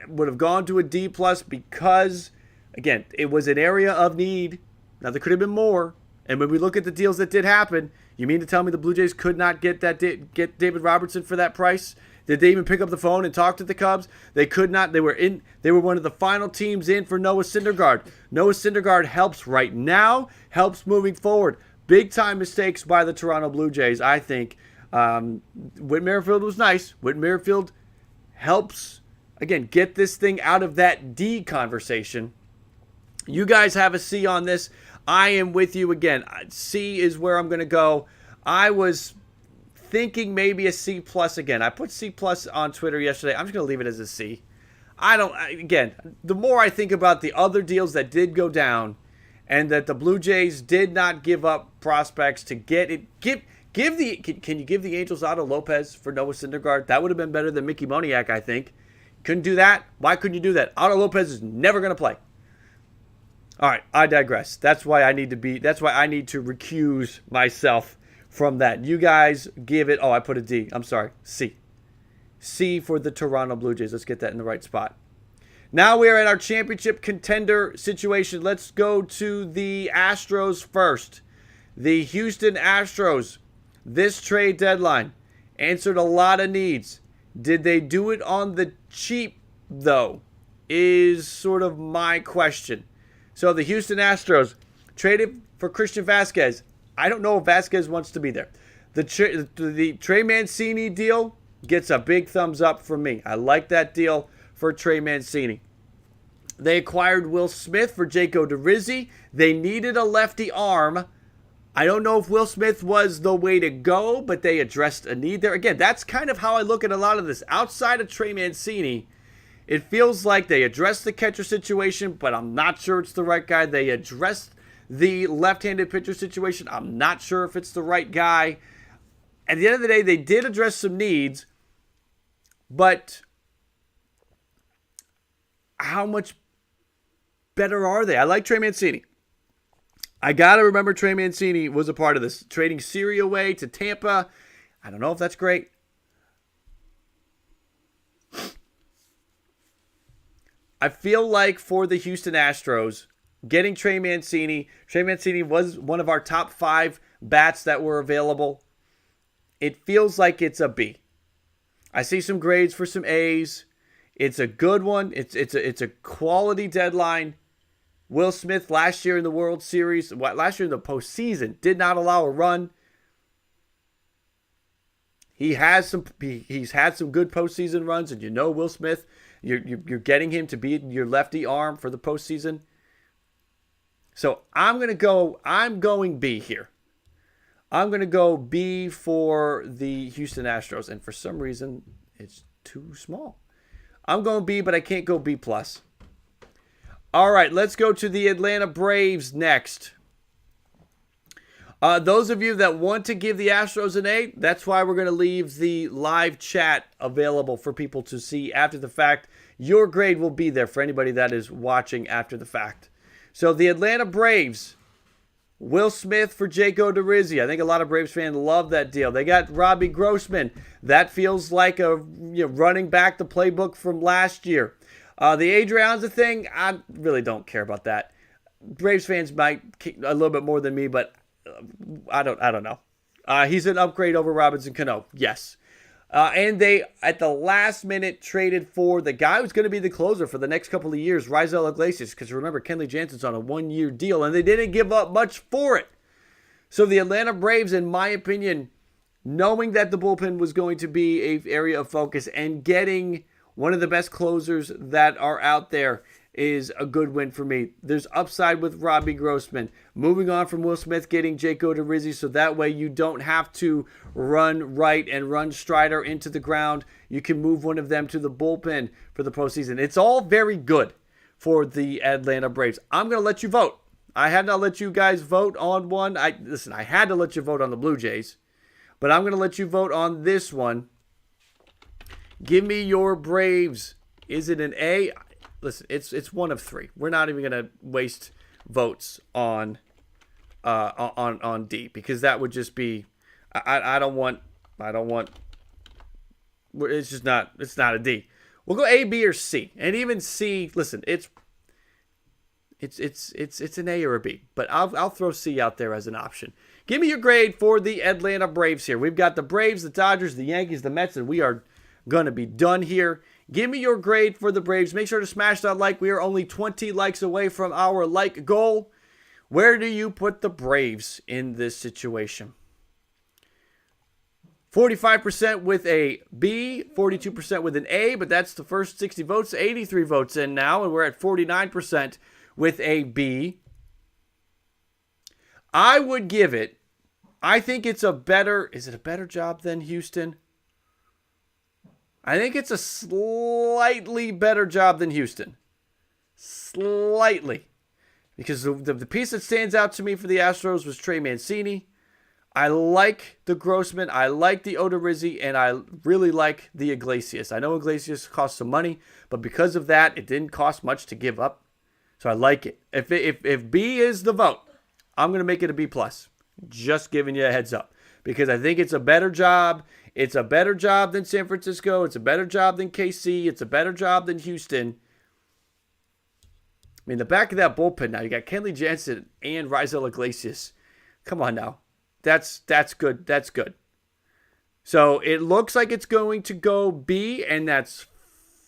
would have gone to a D+ because, again, it was an area of need. Now, there could have been more. And when we look at the deals that did happen, you mean to tell me the Blue Jays could not get David Robertson for that price? Did they even pick up the phone and talk to the Cubs? They could not. They were one of the final teams in for Noah Syndergaard. Noah Syndergaard helps right now, helps moving forward. Big time mistakes by the Toronto Blue Jays, I think. Whit Merrifield was nice. Whit Merrifield helps, again, get this thing out of that D conversation. You guys have a C on this. I am with you again. C is where I'm going to go. I was thinking maybe a C+ again. I put C+ on Twitter yesterday. I'm just going to leave it as a C. Again, the more I think about the other deals that did go down, and that the Blue Jays did not give up prospects to get it. Can you give the Angels Otto Lopez for Noah Syndergaard? That would have been better than Mickey Moniak, I think. Couldn't do that. Why couldn't you do that? Otto Lopez is never going to play. All right, I digress. That's why I need to recuse myself from that. You guys give it. Oh, I put a D. I'm sorry. C. C for the Toronto Blue Jays. Let's get that in the right spot. Now we are at our championship contender situation. Let's go to the Astros first. The Houston Astros, this trade deadline, answered a lot of needs. Did they do it on the cheap, though, is sort of my question. So the Houston Astros traded for Christian Vasquez. I don't know if Vasquez wants to be there. The Trey Mancini deal gets a big thumbs up from me. I like that deal for Trey Mancini. They acquired Will Smith for Jaco DeRizzi. They needed a lefty arm. I don't know if Will Smith was the way to go, but they addressed a need there. Again, that's kind of how I look at a lot of this. Outside of Trey Mancini, it feels like they addressed the catcher situation, but I'm not sure it's the right guy. They addressed the left-handed pitcher situation. I'm not sure if it's the right guy. At the end of the day, they did address some needs, but how much better are they? I like Trey Mancini. I got to remember Trey Mancini was a part of this. Trading Siri away to Tampa. I don't know if that's great. I feel like for the Houston Astros, getting Trey Mancini was one of our top 5 bats that were available. It feels like it's a B. I see some grades for some A's. It's a good one. It's a quality deadline. Will Smith last year in the World Series, last year in the postseason, did not allow a run. He's had some good postseason runs, and Will Smith, you're getting him to be your lefty arm for the postseason. So I'm going B here. I'm going to go B for the Houston Astros, and for some reason it's too small. I'm going B, but I can't go B+. All right, let's go to the Atlanta Braves next. Those of you that want to give the Astros an A, that's why we're going to leave the live chat available for people to see after the fact. Your grade will be there for anybody that is watching after the fact. So the Atlanta Braves Will Smith for Jaco DeRizzi. I think a lot of Braves fans love that deal. They got Robbie Grossman. That feels like a running back the playbook from last year. The Adrianza thing, I really don't care about that. Braves fans might a little bit more than me, but I don't know. He's an upgrade over Robinson Cano. Yes. And they, at the last minute, traded for the guy who's going to be the closer for the next couple of years, Raisel Iglesias. Because remember, Kenley Jansen's on a 1-year deal, and they didn't give up much for it. So the Atlanta Braves, in my opinion, knowing that the bullpen was going to be an area of focus and getting one of the best closers that are out there is a good win for me. There's upside with Robbie Grossman. Moving on from Will Smith, getting Jaco DeRizzi, so that way you don't have to run Wright and run Strider into the ground. You can move one of them to the bullpen for the postseason. It's all very good for the Atlanta Braves. I'm going to let you vote. I had not let you guys vote on one. I had to let you vote on the Blue Jays, but I'm going to let you vote on this one. Give me your Braves. Is it an A? Listen, it's one of 3. We're not even going to waste votes on D, because that would just be I don't want it's not a D. We'll go A, B, or C. And even C, listen, it's an A or a B, but I'll throw C out there as an option. Give me your grade for the Atlanta Braves here. We've got the Braves, the Dodgers, the Yankees, the Mets, and we are going to be done here. Give me your grade for the Braves. Make sure to smash that like. We are only 20 likes away from our like goal. Where do you put the Braves in this situation? 45% with a B, 42% with an A, but that's the first 60 votes. 83 votes in now, and we're at 49% with a B. I would give it, I think it's a better, is it a better job than Houston? I think it's a slightly better job than Houston. Slightly. Because the piece that stands out to me for the Astros was Trey Mancini. I like the Grossman. I like the Odorizzi. And I really like the Iglesias. I know Iglesias cost some money, but because of that, it didn't cost much to give up. So I like it. If B is the vote, I'm going to make it a B+. Just giving you a heads up. Because I think it's a better job. It's a better job than San Francisco. It's a better job than KC. It's a better job than Houston. I mean, the back of that bullpen now, you got Kenley Jansen and Raisel Iglesias. Come on now. That's good. That's good. So it looks like it's going to go B, and that's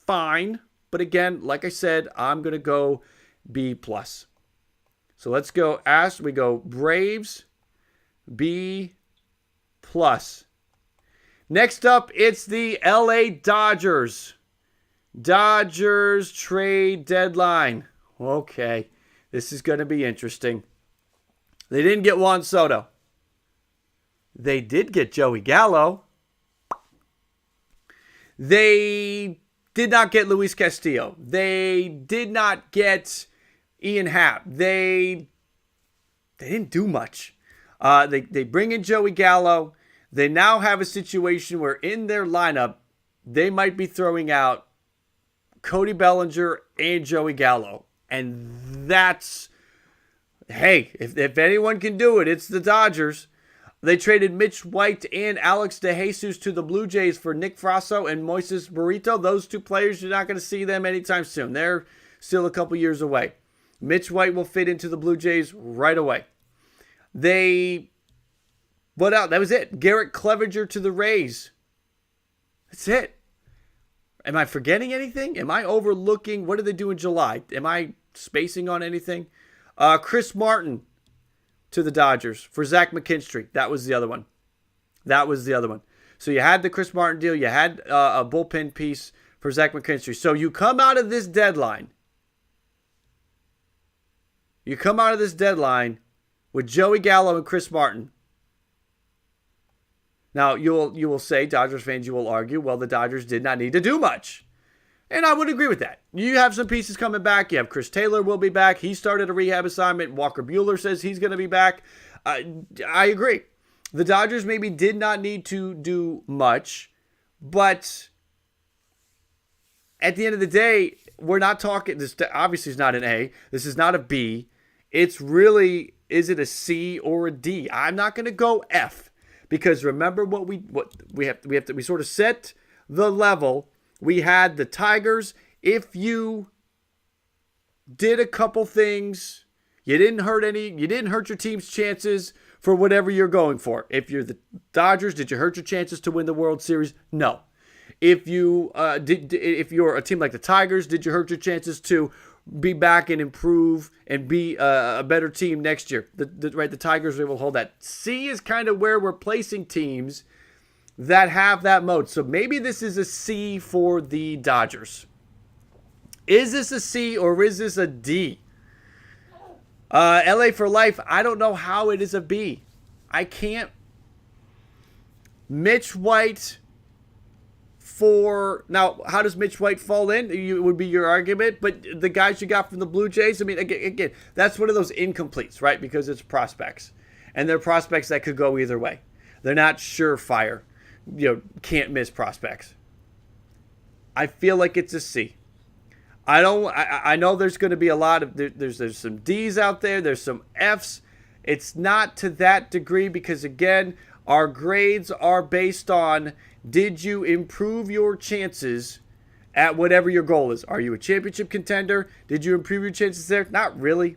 fine. But again, like I said, I'm going to go B+. So let's go we go Braves, B+. Next up, it's the LA Dodgers. Dodgers trade deadline. Okay, this is going to be interesting. They didn't get Juan Soto. They did get Joey Gallo. They did not get Luis Castillo. They did not get Ian Happ. They didn't do much. They bring in Joey Gallo. They now have a situation where in their lineup, they might be throwing out Cody Bellinger and Joey Gallo. And that's, hey, if anyone can do it, it's the Dodgers. They traded Mitch White and Alex DeJesus to the Blue Jays for Nick Frasso and Moises Burrito. Those two players, you're not going to see them anytime soon. They're still a couple years away. Mitch White will fit into the Blue Jays right away. What else? That was it. Garrett Clevenger to the Rays. That's it. Am I forgetting anything? Am I overlooking? What did they do in July? Am I spacing on anything? Chris Martin to the Dodgers for Zach McKinstry. That was the other one. So you had the Chris Martin deal. You had a bullpen piece for Zach McKinstry. So you come out of this deadline. With Joey Gallo and Chris Martin. Now, you will say, Dodgers fans, you will argue, well, the Dodgers did not need to do much. And I would agree with that. You have some pieces coming back. You have Chris Taylor will be back. He started a rehab assignment. Walker Buehler says he's going to be back. I agree. The Dodgers maybe did not need to do much, but at the end of the day, we're not talking, this obviously is not an A. This is not a B. It's really is it a C or a D? I'm not going to go F, because remember what we sort of set the level. We had the Tigers. If you did a couple things, you didn't hurt your team's chances for whatever you're going for. If you're the Dodgers, did you hurt your chances to win the World Series? No. If you're a team like the Tigers, did you hurt your chances to be back and improve and be a better team next year? The Tigers will hold that. C is kind of where we're placing teams that have that mode. So maybe this is a C for the Dodgers. Is this a C or is this a D? LA for life, I don't know how it is a B. I can't. Mitch White now, how does Mitch White fall in? It would be your argument, but the guys you got from the Blue Jays, I mean, again, that's one of those incompletes, right? Because it's prospects, and they're prospects that could go either way. They're not surefire, can't miss prospects. I feel like it's a C. I know there's going to be a lot of there's some D's out there. There's some F's. It's not to that degree because, again, our grades are based on, did you improve your chances at whatever your goal is? Are you a championship contender? Did you improve your chances there? Not really.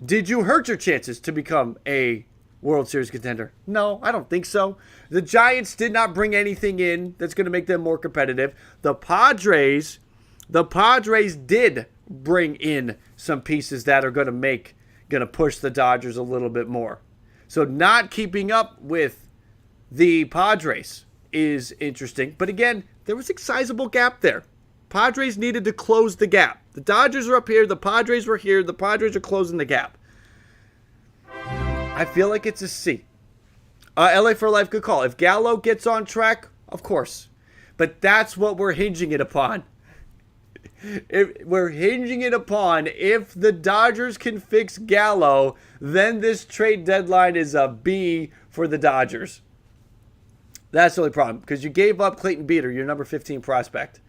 Did you hurt your chances to become a World Series contender? No, I don't think so. The Giants did not bring anything in that's going to make them more competitive. The Padres did bring in some pieces that are going to push the Dodgers a little bit more. So not keeping up with the Padres is interesting. But again, there was a sizable gap there. Padres needed to close the gap. The Dodgers are up here. The Padres were here. The Padres are closing the gap. I feel like it's a C. LA for life, good call. If Gallo gets on track, of course. But that's what we're hinging it upon. If the Dodgers can fix Gallo, then this trade deadline is a B for the Dodgers. That's the only problem, because you gave up Clayton Beeter, your number 15 prospect.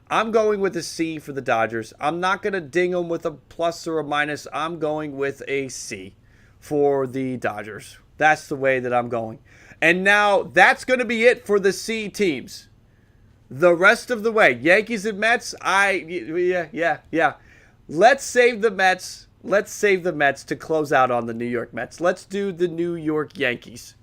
I'm going with a C for the Dodgers. I'm not going to ding them with a plus or a minus. I'm going with a C for the Dodgers. That's the way that I'm going. And now that's going to be it for the C teams. The rest of the way, Yankees and Mets, yeah. Let's save the Mets. Let's save the Mets to close out on the New York Mets. Let's do the New York Yankees.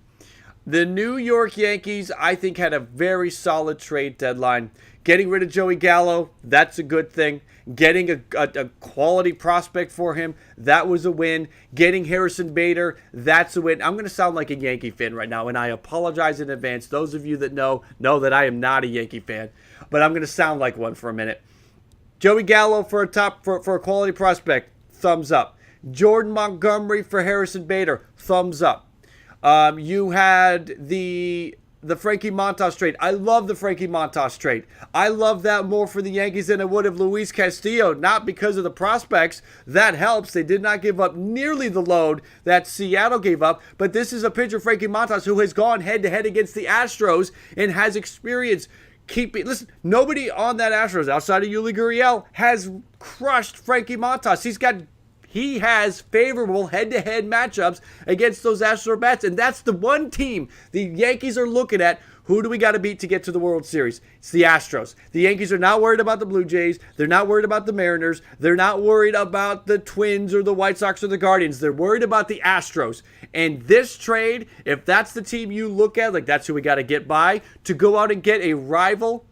The New York Yankees, I think, had a very solid trade deadline. Getting rid of Joey Gallo, that's a good thing. Getting a quality prospect for him, that was a win. Getting Harrison Bader, that's a win. I'm going to sound like a Yankee fan right now, and I apologize in advance. Those of you that know that I am not a Yankee fan, but I'm going to sound like one for a minute. Joey Gallo for a quality prospect, thumbs up. Jordan Montgomery for Harrison Bader, thumbs up. You had the Frankie Montas trade. I love the Frankie Montas trade. I love that more for the Yankees than I would have Luis Castillo, not because of the prospects. That helps. They did not give up nearly the load that Seattle gave up, but this is a pitcher, Frankie Montas, who has gone head-to-head against the Astros and has experience listen, nobody on that Astros outside of Yuli Gurriel has crushed Frankie Montas. He has favorable head-to-head matchups against those Astros bats, and that's the one team the Yankees are looking at. Who do we got to beat to get to the World Series? It's the Astros. The Yankees are not worried about the Blue Jays. They're not worried about the Mariners. They're not worried about the Twins or the White Sox or the Guardians. They're worried about the Astros. And this trade, if that's the team you look at, like that's who we got to get by, to go out and get a rival,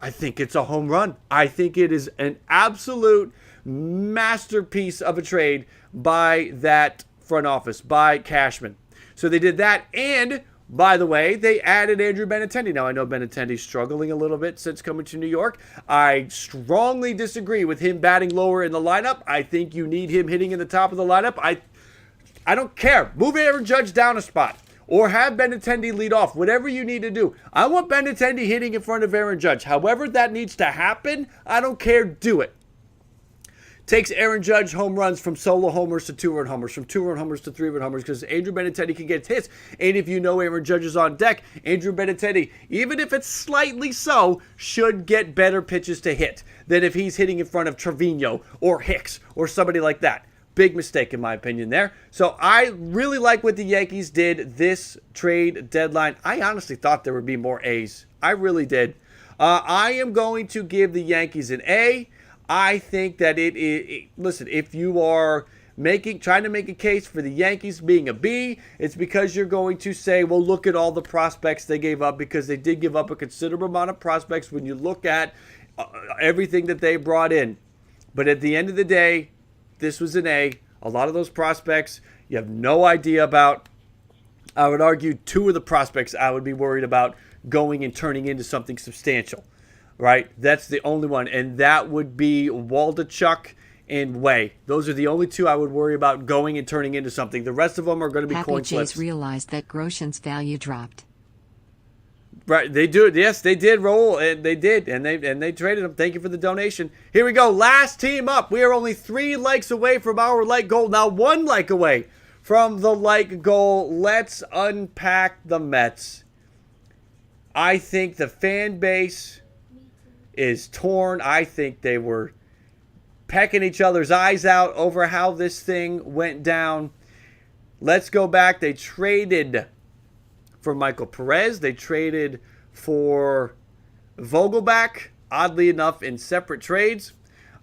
I think it's a home run. I think it is an absolute masterpiece of a trade by that front office, by Cashman. So they did that, and by the way, they added Andrew Benintendi. Now, I know Benintendi's struggling a little bit since coming to New York. I strongly disagree with him batting lower in the lineup. I think you need him hitting in the top of the lineup. I don't care. Move Aaron Judge down a spot, or have Benintendi lead off. Whatever you need to do. I want Benintendi hitting in front of Aaron Judge. However that needs to happen, I don't care. Do it. Takes Aaron Judge home runs from solo homers to two-run homers, from two-run homers to three-run homers, because Andrew Benintendi can get hits. And if you know Aaron Judge is on deck, Andrew Benintendi, even if it's slightly so, should get better pitches to hit than if he's hitting in front of Trevino or Hicks or somebody like that. Big mistake in my opinion there. So I really like what the Yankees did this trade deadline. I honestly thought there would be more A's. I really did. I am going to give the Yankees an A. I think that listen, if you are trying to make a case for the Yankees being a B, it's because you're going to say, well, look at all the prospects they gave up, because they did give up a considerable amount of prospects when you look at everything that they brought in. But at the end of the day, this was an A. A lot of those prospects you have no idea about. I would argue 2 of the prospects I would be worried about going and turning into something substantial, right? That's the only one, and that would be Waldachuk and Way. Those are the only 2 I would worry about going and turning into something. The rest of them are going to be Happy coin Jays flips. realized that Groshans' value dropped. Right, they do. Yes, they did roll, and they did, and they traded him. Thank you for the donation. Here we go. Last team up. We are only 3 likes away from our like goal. Now 1 like away from the like goal. Let's unpack the Mets. I think the fan base is torn. I think they were pecking each other's eyes out over how this thing went down. Let's go back. They traded for Michael Perez. They traded for Vogelback, oddly enough, in separate trades,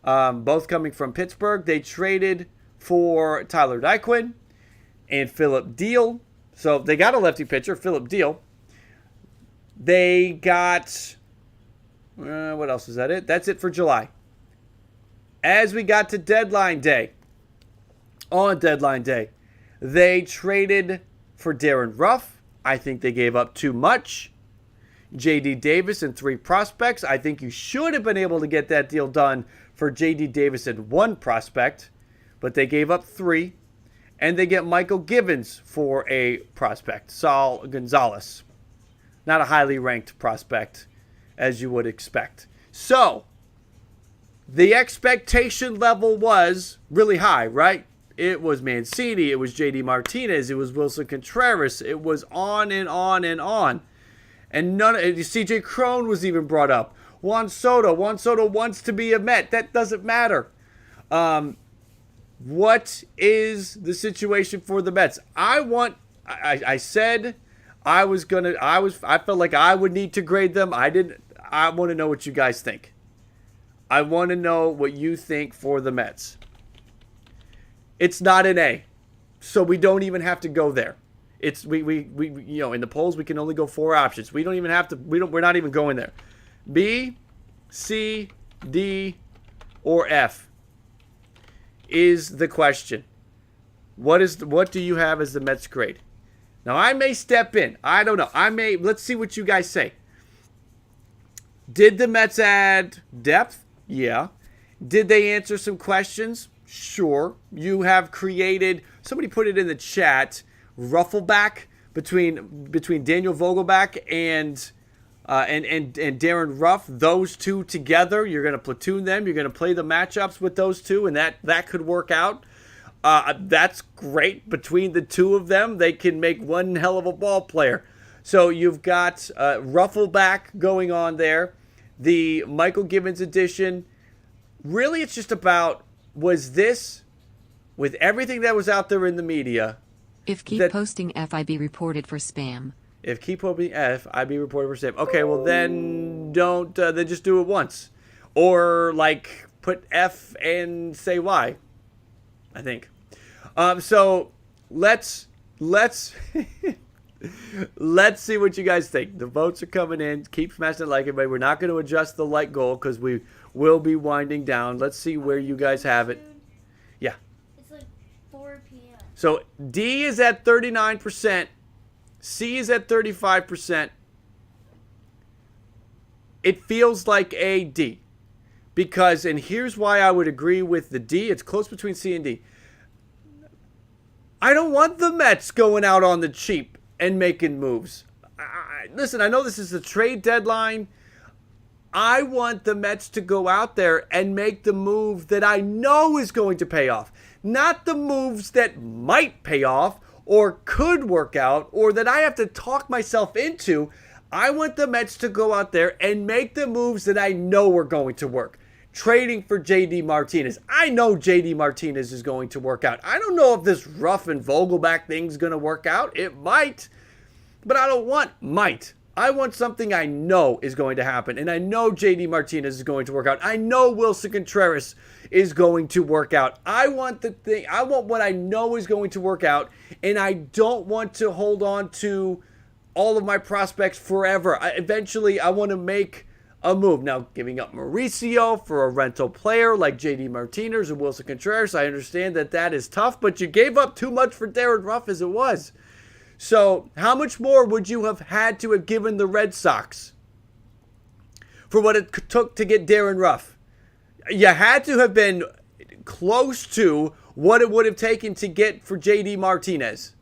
both coming from Pittsburgh. They traded for Tyler Dyquin and Philip Deal. So they got a lefty pitcher, Philip Deal. They got, what else is that it? That's it for July. As we got to deadline day, on deadline day, they traded for Darren Ruff. I think they gave up too much. J.D. Davis and 3 prospects. I think you should have been able to get that deal done for J.D. Davis and 1 prospect, but they gave up 3. And they get Michael Givens for a prospect, Saul Gonzalez. Not a highly ranked prospect, as you would expect. So, the expectation level was really high, right? It was Mancini, it was JD Martinez, it was Wilson Contreras, it was on and on and on. And CJ Cron was even brought up. Juan Soto wants to be a Met. That doesn't matter. What is the situation for the Mets? I said I felt like I would need to grade them. I want to know what you guys think. I want to know what you think for the Mets. It's not an A, so we don't even have to go there. It's we in the polls we can only go 4 options. We don't even have to. We're not even going there. B, C, D, or F is the question. What do you have as the Mets grade? Now I may step in. I don't know. Let's see what you guys say. Did the Mets add depth? Yeah. Did they answer some questions? Sure. You have created, somebody put it in the chat, ruffleback between Daniel Vogelback and Darren Ruff. Those 2 together, you're going to platoon them. You're going to play the matchups with those 2, and that could work out. That's great. Between the 2 of them, they can make one hell of a ball player. So you've got ruffleback going on there. The Michael Givens edition, really it's just about, was this, with everything that was out there in the media. If keep posting FIB reported for spam. If keep posting FIB reported for spam. Okay, well then don't, then just do it once. Or like put F and say Y, I think. So let's let's see what you guys think. The votes are coming in. Keep smashing the like, everybody. We're not going to adjust the like goal because we will be winding down. Let's see where you guys have it. Yeah. It's like 4 p.m. So D is at 39%. C is at 35%. It feels like a D. Because, and here's why I would agree with the D. It's close between C and D. I don't want the Mets going out on the cheap and making moves. Listen, I know this is the trade deadline. I want the Mets to go out there and make the move that I know is going to pay off. Not the moves that might pay off or could work out or that I have to talk myself into. I want the Mets to go out there and make the moves that I know are going to work. trading for JD Martinez. I know JD Martinez is going to work out. I don't know if this Ruff and Vogelback thing's going to work out. It might, but I don't want might. I want something I know is going to happen, and I know JD Martinez is going to work out. I know Wilson Contreras is going to work out. I want what I know is going to work out, and I don't want to hold on to all of my prospects forever. Eventually, I want to make a move. Now, giving up Mauricio for a rental player like JD Martinez or Wilson Contreras, I understand that is tough, but you gave up too much for Darren Ruff as it was. So, how much more would you have had to have given the Red Sox for what it took to get Darren Ruff? You had to have been close to what it would have taken to get for JD Martinez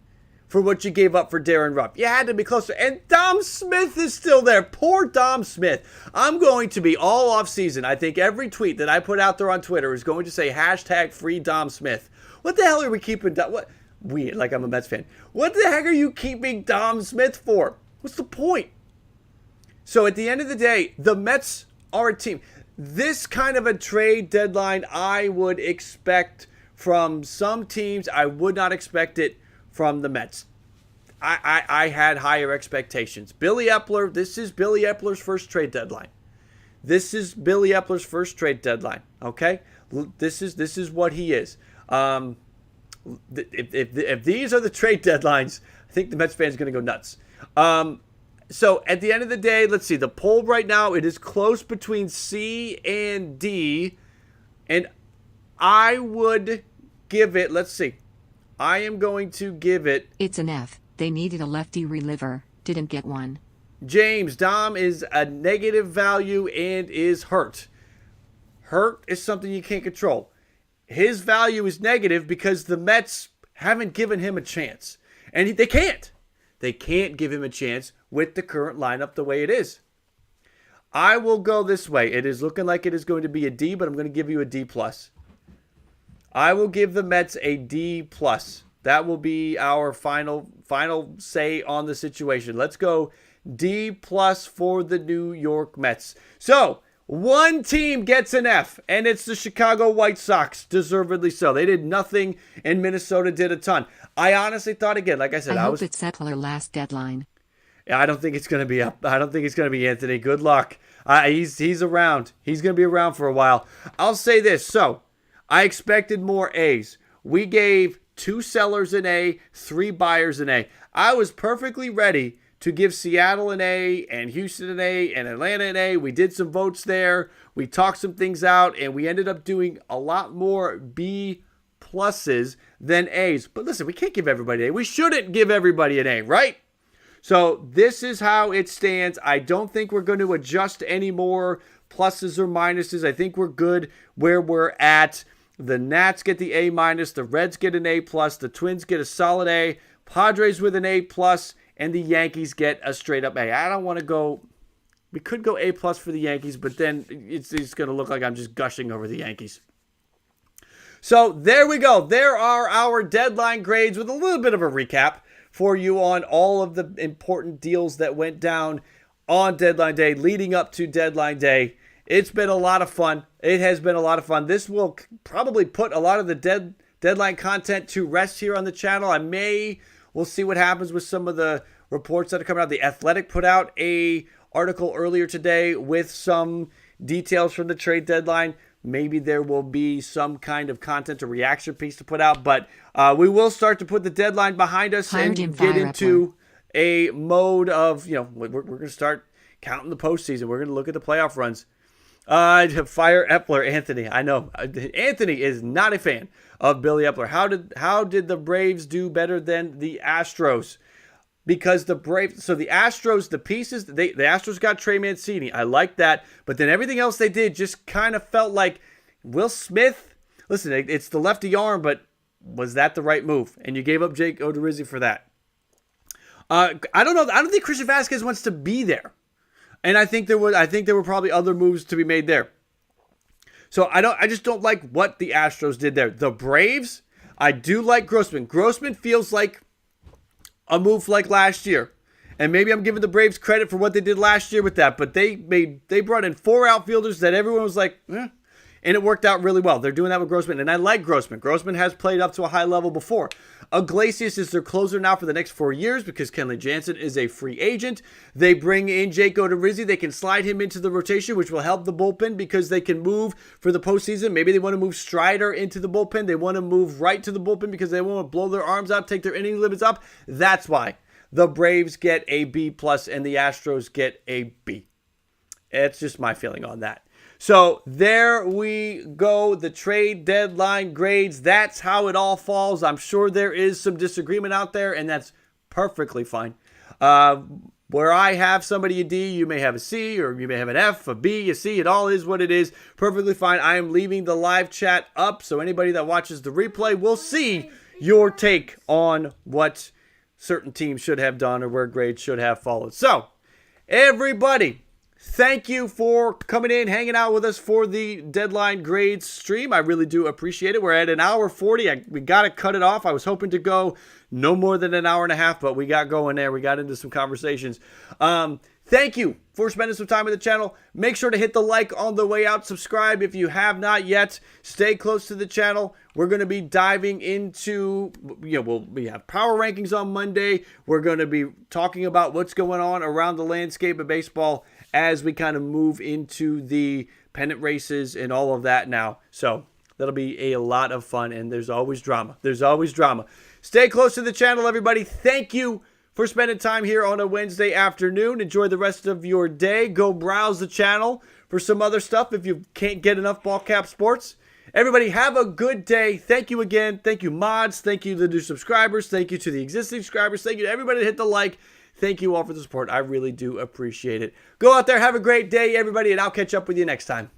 for what you gave up for Darren Ruff. You had to be closer. And Dom Smith is still there. Poor Dom Smith. I'm going to be all off season. I think every tweet that I put out there on Twitter is going to say hashtag free Dom Smith. What the hell are we keeping? What? Weird, like I'm a Mets fan. What the heck are you keeping Dom Smith for? What's the point? So at the end of the day, the Mets are a team. This kind of a trade deadline I would expect from some teams. I would not expect it from the Mets. I had higher expectations. Billy Epler, this is Billy Epler's first trade deadline. Okay? This is what he is. If these are the trade deadlines, I think the Mets fans are going to go nuts. So at the end of the day, let's see. The poll right now, it is close between C and D. And I would give it, let's see. I am going to give it. It's an F. They needed a lefty reliever. Didn't get one. James, Dom is a negative value and is hurt. Hurt is something you can't control. His value is negative because the Mets haven't given him a chance. And they can't. They can't give him a chance with the current lineup the way it is. I will go this way. It is looking like it is going to be a D, but I'm going to give you a D+. I will give the Mets a D+. That will be our final say on the situation. Let's go D+ for the New York Mets. So, one team gets an F, and it's the Chicago White Sox, deservedly so. They did nothing, and Minnesota did a ton. I honestly thought, again, like I said, I hope it's Epler last deadline. I don't think it's going to be up. I don't think it's going to be Anthony. Good luck. He's around. He's going to be around for a while. I'll say this. So, I expected more A's. We gave 2 sellers an A, 3 buyers an A. I was perfectly ready to give Seattle an A and Houston an A and Atlanta an A. We did some votes there. We talked some things out, and we ended up doing a lot more B+ than A's. But listen, we can't give everybody an A. We shouldn't give everybody an A, right? So this is how it stands. I don't think we're going to adjust any more pluses or minuses. I think we're good where we're at. The Nats get the A-, the Reds get an A+, the Twins get a solid A, Padres with an A+, and the Yankees get a straight-up A. I don't want to go. We could go A+ for the Yankees, but then it's going to look like I'm just gushing over the Yankees. So there we go. There are our deadline grades with a little bit of a recap for you on all of the important deals that went down on deadline day, leading up to deadline day. It's been a lot of fun. It has been a lot of fun. This will probably put a lot of the deadline content to rest here on the channel. We'll see what happens with some of the reports that are coming out. The Athletic put out a article earlier today with some details from the trade deadline. Maybe there will be some kind of content or reaction piece to put out, but we will start to put the deadline behind us and get into a mode of, we're going to start counting the postseason. We're going to look at the playoff runs. Fire Epler, Anthony. I know Anthony is not a fan of Billy Epler. How did the Braves do better than the Astros? Because the Astros, the pieces, the Astros got Trey Mancini. I like that. But then everything else they did just kind of felt like Will Smith. Listen, it's the lefty arm, but was that the right move? And you gave up Jake Odorizzi for that. I don't know. I don't think Christian Vasquez wants to be there. And I think there were probably other moves to be made there. So I just don't like what the Astros did there. The Braves, I do like Grossman. Grossman feels like a move like last year. And maybe I'm giving the Braves credit for what they did last year with that. But they brought in 4 outfielders that everyone was like, And it worked out really well. They're doing that with Grossman, and I like Grossman. Grossman has played up to a high level before. Iglesias is their closer now for the next 4 years because Kenley Jansen is a free agent. They bring in Jake Odorizzi. They can slide him into the rotation, which will help the bullpen because they can move for the postseason. Maybe they want to move Strider into the bullpen. They want to move Wright to the bullpen because they want to blow their arms out, take their inning limits up. That's why the Braves get a B+ and the Astros get a B. It's just my feeling on that. So there we go, the trade deadline grades. That's how it all falls. I'm sure there is some disagreement out there, and that's perfectly fine. Where I have somebody a D, you may have a C, or you may have an F, a B, a C. It all is what it is. Perfectly fine. I am leaving the live chat up, so anybody that watches the replay will see your take on what certain teams should have done or where grades should have followed. So, everybody, thank you for coming in, hanging out with us for the deadline grades stream. I really do appreciate it. We're at an hour 40. We got to cut it off. I was hoping to go no more than an hour and a half, but we got going there. We got into some conversations. Thank you for spending some time with the channel. Make sure to hit the like on the way out. Subscribe if you have not yet. Stay close to the channel. We're going to be diving into, we have power rankings on Monday. We're going to be talking about what's going on around the landscape of baseball as we kind of move into the pennant races and all of that now. So that'll be a lot of fun, and there's always drama. There's always drama. Stay close to the channel, everybody. Thank you for spending time here on a Wednesday afternoon. Enjoy the rest of your day. Go browse the channel for some other stuff if you can't get enough BALLCAP sports. Everybody, have a good day. Thank you again. Thank you, mods. Thank you to the new subscribers. Thank you to the existing subscribers. Thank you to everybody that hit the like. Thank you all for the support. I really do appreciate it. Go out there. Have a great day, everybody, and I'll catch up with you next time.